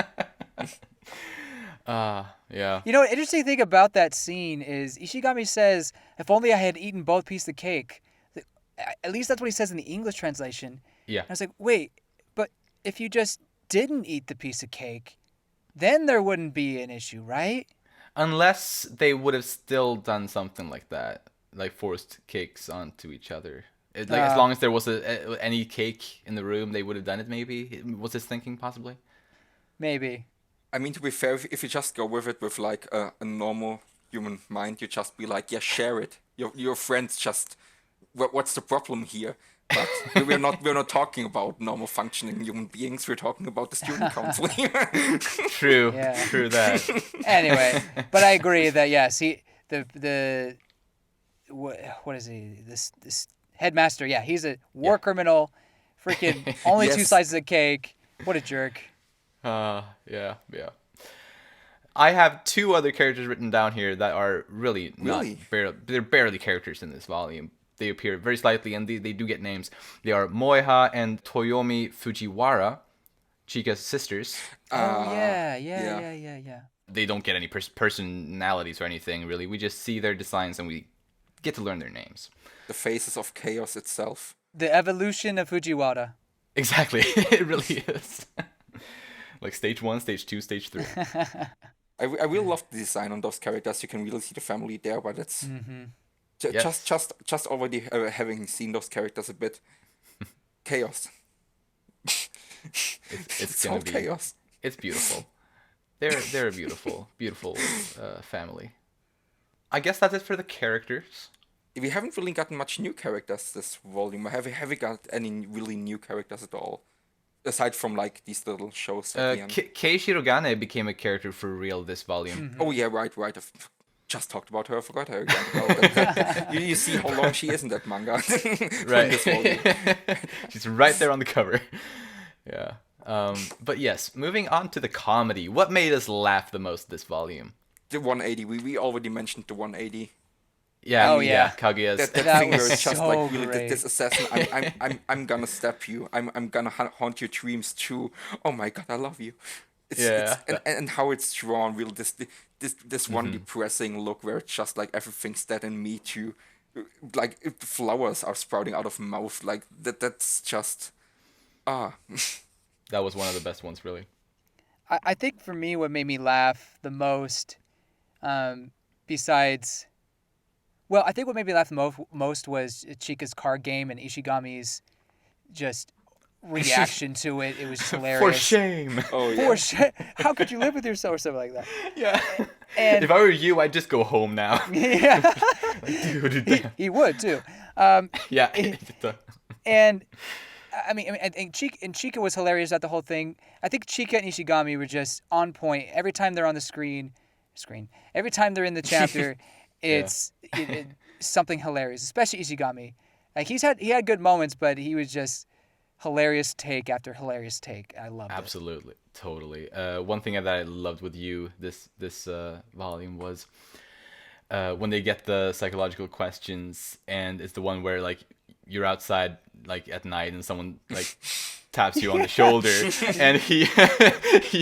Yeah. You know, an interesting thing about that scene is Ishigami says, if only I had eaten both pieces of cake. At least that's what he says in the English translation. Yeah. And I was like, wait, but if you just didn't eat the piece of cake, then there wouldn't be an issue, right? Unless they would have still done something like that, like forced cakes onto each other. As long as there was any cake in the room, they would have done it. Maybe was his thinking possibly. Maybe. I mean, to be fair, if you just go with it with like a normal human mind, you just be like, yeah, share it. Your friends just, what's the problem here? But we're not talking about normal functioning human beings. We're talking about the student council here. True. Yeah. True that. Anyway, but I agree that yes, what is he? This headmaster, yeah, he's a war criminal. Freaking only 2 Yes. slices of cake. What a jerk. Yeah. I have 2 other characters written down here that are really not Really? they're barely characters in this volume. They appear very slightly, and they do get names. They are Moeha and Toyomi Fujiwara, Chika's sisters. Oh yeah. yeah. They don't get any personalities or anything, really. We just see their designs, and we get to learn their names. The faces of chaos itself. The evolution of Fujiwara. Exactly. It really is. Like stage 1, stage 2, stage 3. I really love the design on those characters. You can really see the family there, but it's Yes. just already having seen those characters a bit. Chaos. It's all gonna be chaos. It's beautiful. They're a beautiful family. I guess that's it for the characters. We haven't really gotten much new characters this volume. Have we got any really new characters at all? Aside from like these little shows at the end. Kei Shirogane became a character for real this volume. Oh yeah, right. I've just talked about her. I forgot her again. Well, you see how long she is in that manga. Right. This volume. She's right there on the cover. Yeah. But yes, moving on to the comedy. What made us laugh the most this volume? The 180. We already mentioned the 180. Yeah. Oh, yeah. Kaguya's. That That thing where was it's just so like really great. this assassin. I'm gonna stab you. I'm gonna haunt your dreams too. Oh my god, I love you. And how it's drawn, really this one depressing look where it's just like everything's dead in me too. Like if flowers are sprouting out of mouth, like that's just That was one of the best ones, really. I think for me, what made me laugh the most, besides, well, I think what made me laugh the most was Chika's card game and Ishigami's just reaction to it. It was just hilarious. For shame. oh yeah. For shame. How could you live with yourself or something like that? Yeah. And If I were you, I'd just go home now. yeah, Dude. he would too. Yeah. And I mean, I think Chika was hilarious at the whole thing. I think Chika and Ishigami were just on point. Every time they're on the screen. Every time they're in the chapter, it's something hilarious. Especially Ishigami. Like he had good moments, but he was just hilarious take after hilarious take. I loved it. Absolutely, totally. One thing that I loved with you this volume was when they get the psychological questions, and it's the one where like you're outside like at night and someone like taps you on the shoulder, and he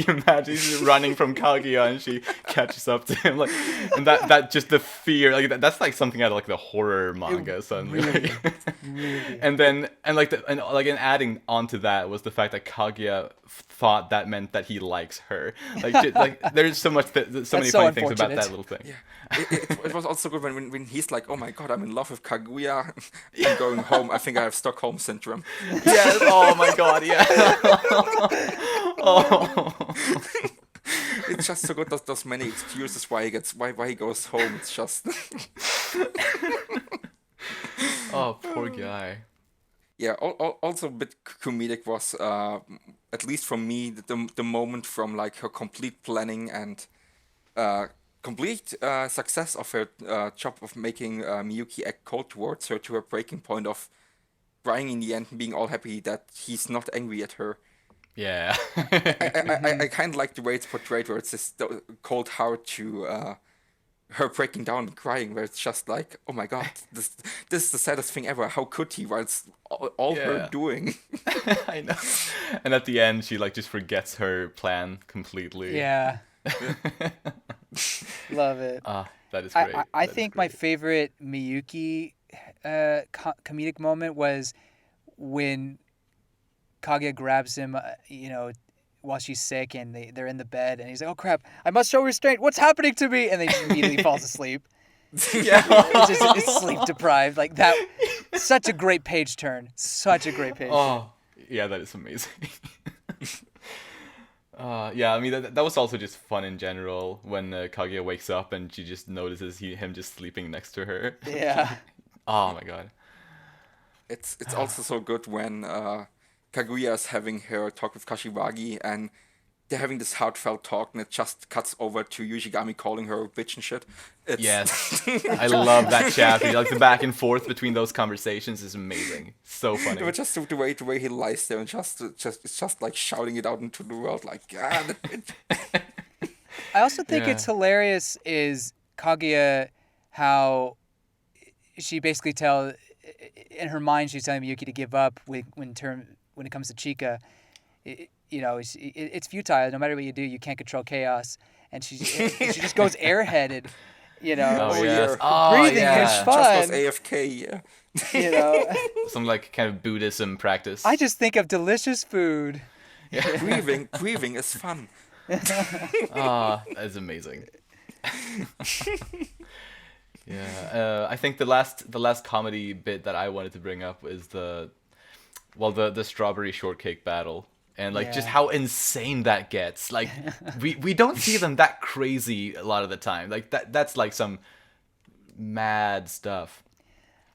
imagines he's running from Kaguya, and she catches up to him, like, and that just the fear, like that's like something out of like the horror manga suddenly. Really. And then and adding onto that was the fact that Kaguya thought that meant that he likes her. Like there's so much so many so funny things about unfortunate. that little thing. Yeah. It was also good when he's like, oh my god, I'm in love with Kaguya. I'm going home. I think I have Stockholm syndrome. Yes. Oh my god. Yeah. Oh. It's just so good. There's many excuses why he goes home. It's just Oh, poor guy. yeah. Also a bit comedic was at least for me the moment from like her complete planning and complete success of her job of making Miyuki act cold towards her to her breaking point of crying in the end and being all happy that he's not angry at her. Yeah. I kind of like the way it's portrayed, where it's this cold heart to her breaking down and crying, where it's just like, oh my god, this is the saddest thing ever. How could he? While it's all her Yeah. doing. I know. And at the end, she like just forgets her plan completely. Yeah, love it. That is I, great. I, I That is think my great. favorite Miyuki comedic moment was when Kaguya grabs him, while she's sick and they're in the bed and he's like, oh crap, I must show restraint. What's happening to me? And then he just immediately falls asleep. Yeah. It's sleep deprived. Like that. Such a great page turn. Such a great page turn. Oh, yeah, that is amazing. Yeah, I mean that was also just fun in general when Kaguya wakes up and she just notices him just sleeping next to her. Yeah. Oh my god. It's also so good when Kaguya is having her talk with Kashiwagi and they're having this heartfelt talk and it just cuts over to Ishigami calling her a bitch and shit. It's Yes, I love that chapter. Like the back and forth between those conversations is amazing. So funny. but just the way he lies there and it's just like shouting it out into the world like, ah, that bitch. I also think Yeah. it's hilarious is Kaguya how she basically in her mind she's telling Miyuki to give up when it comes to Chika. It's futile. No matter what you do, you can't control chaos. And she just goes airheaded, Oh, Oh, yes. yeah. Oh, breathing yeah. is fun. Just goes AFK, yeah. Some like kind of Buddhism practice. I just think of delicious food. Grieving is fun. That's amazing. Yeah, I think the last comedy bit that I wanted to bring up is the strawberry shortcake battle. And like just Yeah. how insane that gets. Like we don't see them that crazy a lot of the time. Like that's like some mad stuff.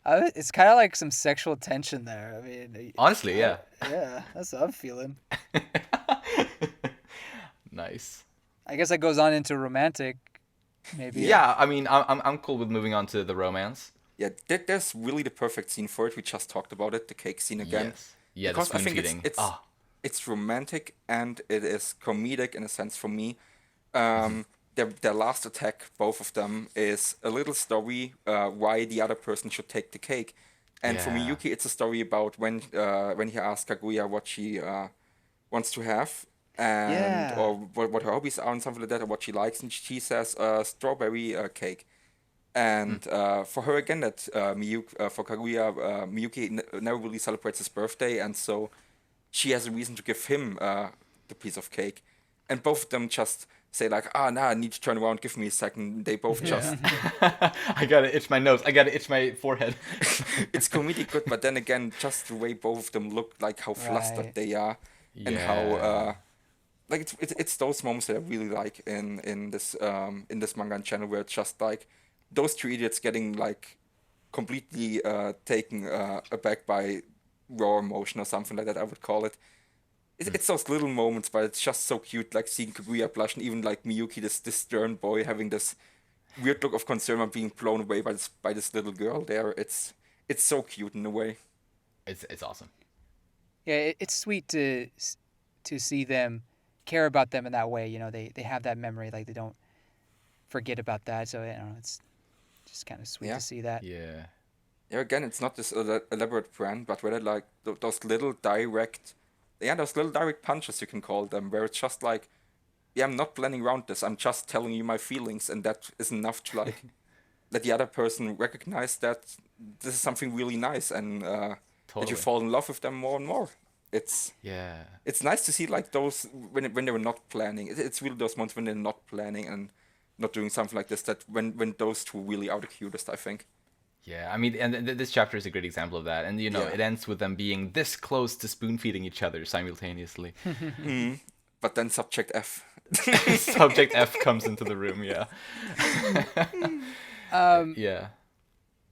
It's kind of like some sexual tension there. I mean, Honestly, yeah. yeah, that's what I'm feeling. Nice. I guess that goes on into romantic, maybe. Yeah, I mean, I'm cool with moving on to the romance. Yeah, there's really the perfect scene for it. We just talked about it, the cake scene again. Yes. Yeah, the Because I spoon think feeding. it's romantic and it is comedic in a sense for me. Their last attack, both of them, is a little story why the other person should take the cake. And for Yeah. Miyuki, it's a story about when he asks Kaguya what she wants to have and Yeah. or what her hobbies are and something like that, or what she likes, and she says strawberry cake. And for her again, for Kaguya, Miyuki never really celebrates his birthday, and so she has a reason to give him the piece of cake. And both of them just say like, nah, I need to turn around, give me a second. They both just, I gotta itch my nose. I gotta itch my forehead. it's comedic good, but then again, just the way both of them look, like how flustered Right. they are, and Yeah. how like it's those moments that I really like in this manga and channel where it's just like those two idiots getting like completely taken aback by raw emotion or something like that, I would call it. It's those little moments, but it's just so cute, like seeing Kaguya blush and even like Miyuki, this stern boy, having this weird look of concern of being blown away by this little girl there. It's so cute in a way. It's awesome. Yeah, it's sweet to see them care about them in that way. They have that memory, like they don't forget about that. So it's just kind of sweet Yeah. to see that. Yeah. Yeah, again, it's not this elaborate brand, but rather like those little direct, those little direct punches you can call them, where it's just like, yeah, I'm not planning around this. I'm just telling you my feelings, and that is enough to like let the other person recognize that this is something really nice, and that Totally. you fall in love with them more and more. It's Yeah. it's nice to see like those when they were not planning. It's really those moments when they're not planning and not doing something like this. That when those two really are the cutest, I think. Yeah, I mean, and this chapter is a great example of that. And Yeah. it ends with them being this close to spoon feeding each other simultaneously. But then subject F. Subject F comes into the room. Yeah. Yeah.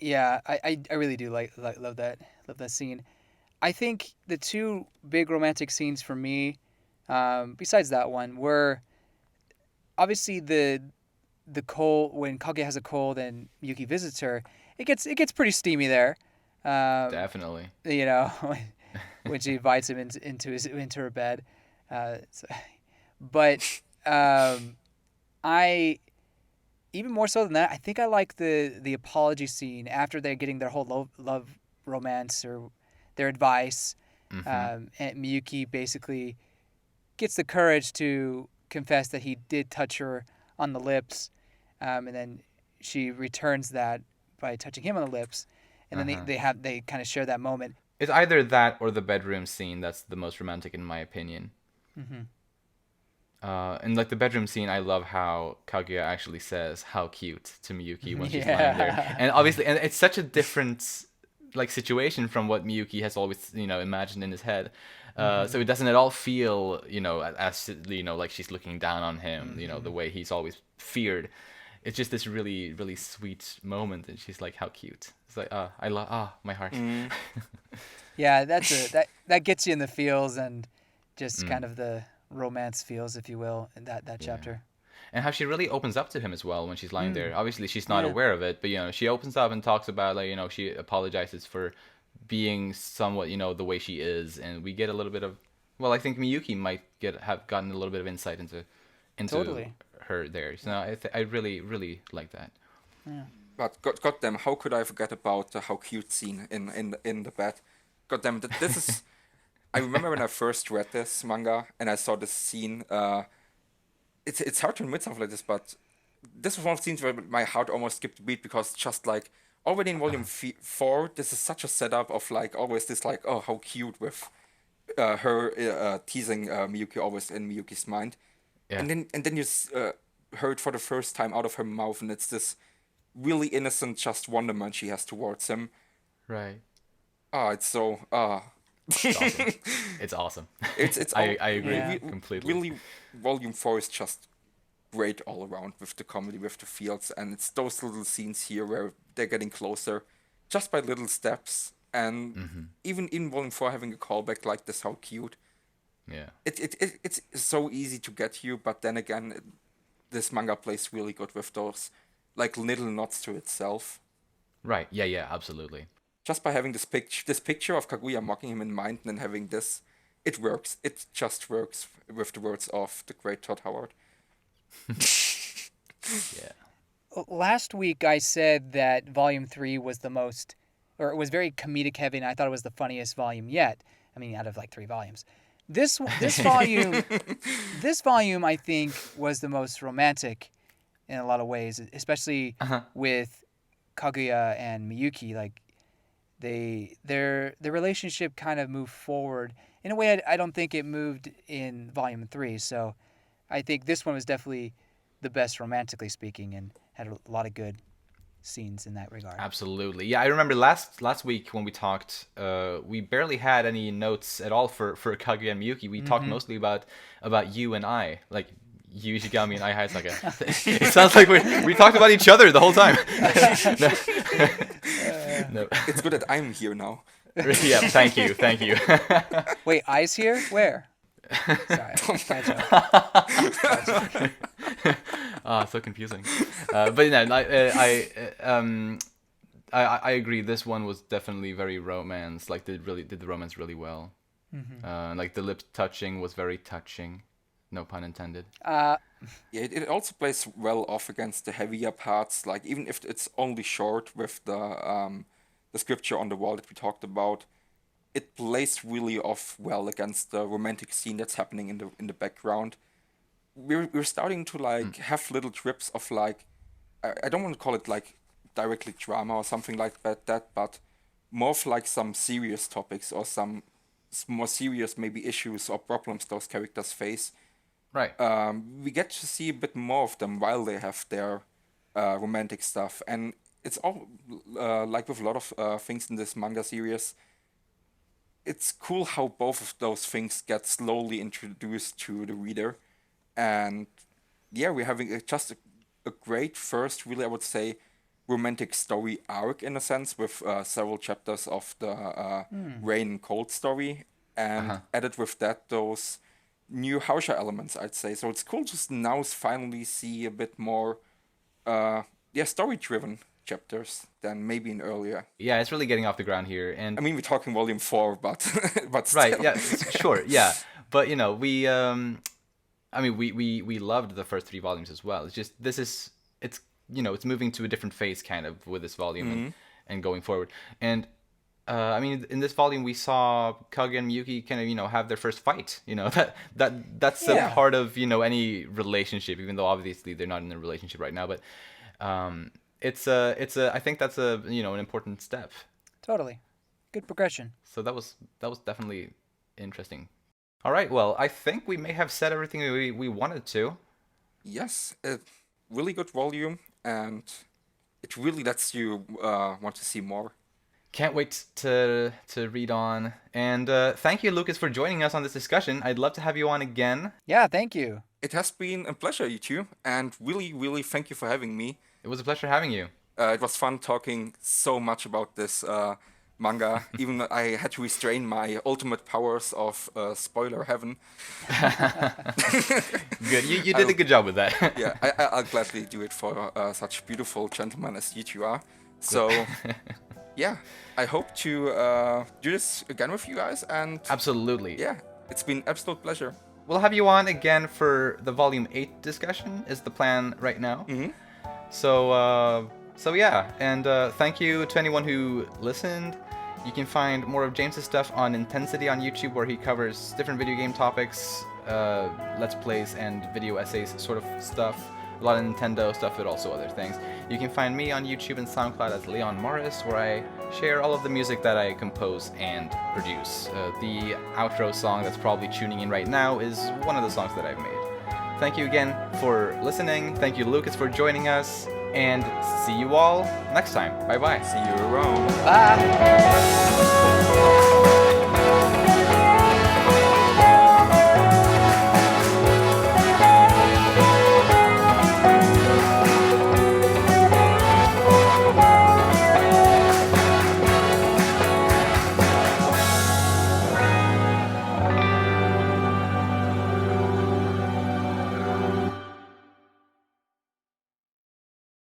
Yeah, I really do love that scene. I think the two big romantic scenes for me, besides that one, were obviously the cold when Kage has a cold and Yuki visits her. It gets pretty steamy there. Definitely. When she invites him into her bed. But I even more so than that, I think I like the apology scene after they're getting their whole love romance or their advice. And Miyuki basically gets the courage to confess that he did touch her on the lips, and then she returns that by touching him on the lips, and then they kind of share that moment. It's either that or the bedroom scene that's the most romantic in my opinion. And like the bedroom scene, I love how Kaguya actually says "how cute" to Miyuki when she's lying there, and obviously, and it's such a different like situation from what Miyuki has always imagined in his head. So it doesn't at all feel as like she's looking down on him, the way he's always feared. It's just this really really sweet moment, and she's like, "How cute." It's like I love my heart. Yeah, that gets you in the feels and just kind of the romance feels, if you will, in that chapter. And how she really opens up to him as well when she's lying there. Obviously, she's not aware of it, but she opens up and talks about like she apologizes for being somewhat the way she is, and we get a little bit of I think Miyuki might have gotten a little bit of insight into Totally. her there. So I really really like that. Yeah. But goddamn, how could I forget about the how cute scene in the bed? Goddamn, this is. I remember when I first read this manga and I saw this scene. It's hard to admit something like this, but this was one of the scenes where my heart almost skipped a beat because just like already in volume 4, this is such a setup of like always this like how cute with her teasing Miyuki always in Miyuki's mind, Yeah. and then you hear it for the first time out of her mouth, and it's this really innocent just wonderment she has towards him. Right. It's so It's awesome. It's awesome. it's I agree Yeah. completely. really volume 4 is just great all around with the comedy, with the feels, and it's those little scenes here where they're getting closer just by little steps, and even in volume 4 having a callback like this, how cute. Yeah. It's so easy to get you, but then again, this manga plays really good with those like little nods to itself. Right. Yeah. Yeah. Absolutely. Just by having this picture of Kaguya mocking him in mind, and then having this, it works. It just works with the words of the great Todd Howard. Yeah. Last week I said that volume 3 was the most, or it was very comedic heavy, and I thought it was the funniest volume yet. I mean, out of like 3 volumes. This volume, this volume I think was the most romantic in a lot of ways, especially with Kaguya and Miyuki. Like their relationship kind of moved forward in a way I don't think it moved in volume 3. So I think this one was definitely the best romantically speaking, and had a lot of good scenes in that regard. Absolutely. Yeah, I remember last week when we talked, we barely had any notes at all for Kaguya and Miyuki. We talked mostly about you and I, like you, Ishigami, and I, Hayasaka. It sounds like we talked about each other the whole time. No. It's good that I'm here now. Yeah, thank you. Wait, I's here? Where? Sorry, bad joke. So confusing. But no, I agree. This one was definitely very romance. Like did the romance really well. Like the lip touching was very touching. No pun intended. Yeah, it also plays well off against the heavier parts. Like even if it's only short with the scripture on the wall that we talked about, it plays really off well against the romantic scene that's happening in the background. We're starting to like have little trips of like, I don't want to call it like directly drama or something like that, but more of like some serious topics or some more serious maybe issues or problems those characters face. Right. We get to see a bit more of them while they have their romantic stuff, and it's all like with a lot of things in this manga series. It's cool how both of those things get slowly introduced to the reader, and yeah, we're having just a great first, really, I would say, romantic story arc in a sense, with several chapters of the Rain and Cold story, and added with that those new Hausha elements, I'd say. So it's cool to now finally see a bit more, story-driven chapters than maybe in earlier. Yeah, it's really getting off the ground here, and I mean, we're talking volume 4, but still. right. Yeah. Sure. Yeah. But we I mean, we loved the first 3 volumes as well. It's just it's it's moving to a different phase kind of with this volume and going forward. And I mean, in this volume, we saw Kaguya and Miyuki kind of, have their first fight. That's a part of, any relationship, even though obviously they're not in a relationship right now. But I think that's an important step. Totally. Good progression. So that was definitely interesting. All right, well, I think we may have said everything we wanted to. Yes, a really good volume, and it really lets you want to see more. Can't wait to read on. And thank you, Lucas, for joining us on this discussion. I'd love to have you on again. Yeah, thank you. It has been a pleasure, you two, and really, really thank you for having me. It was a pleasure having you. It was fun talking so much about this manga, even though I had to restrain my ultimate powers of spoiler heaven. Good. You did a good job with that. Yeah, I'll gladly do it for such beautiful gentlemen as you two are. So, yeah, I hope to do this again with you guys. And absolutely. Yeah, it's been absolute pleasure. We'll have you on again for the Volume 8 discussion, is the plan right now. Mm-hmm. So yeah, and thank you to anyone who listened. You can find more of James's stuff on Intensity on YouTube, where he covers different video game topics, Let's Plays, and video essays sort of stuff. A lot of Nintendo stuff, but also other things. You can find me on YouTube and SoundCloud as Leon Morris, where I share all of the music that I compose and produce. The outro song that's probably tuning in right now is one of the songs that I've made. Thank you again for listening. Thank you, Lucas, for joining us. And see you all next time. Bye-bye. See you around. Bye.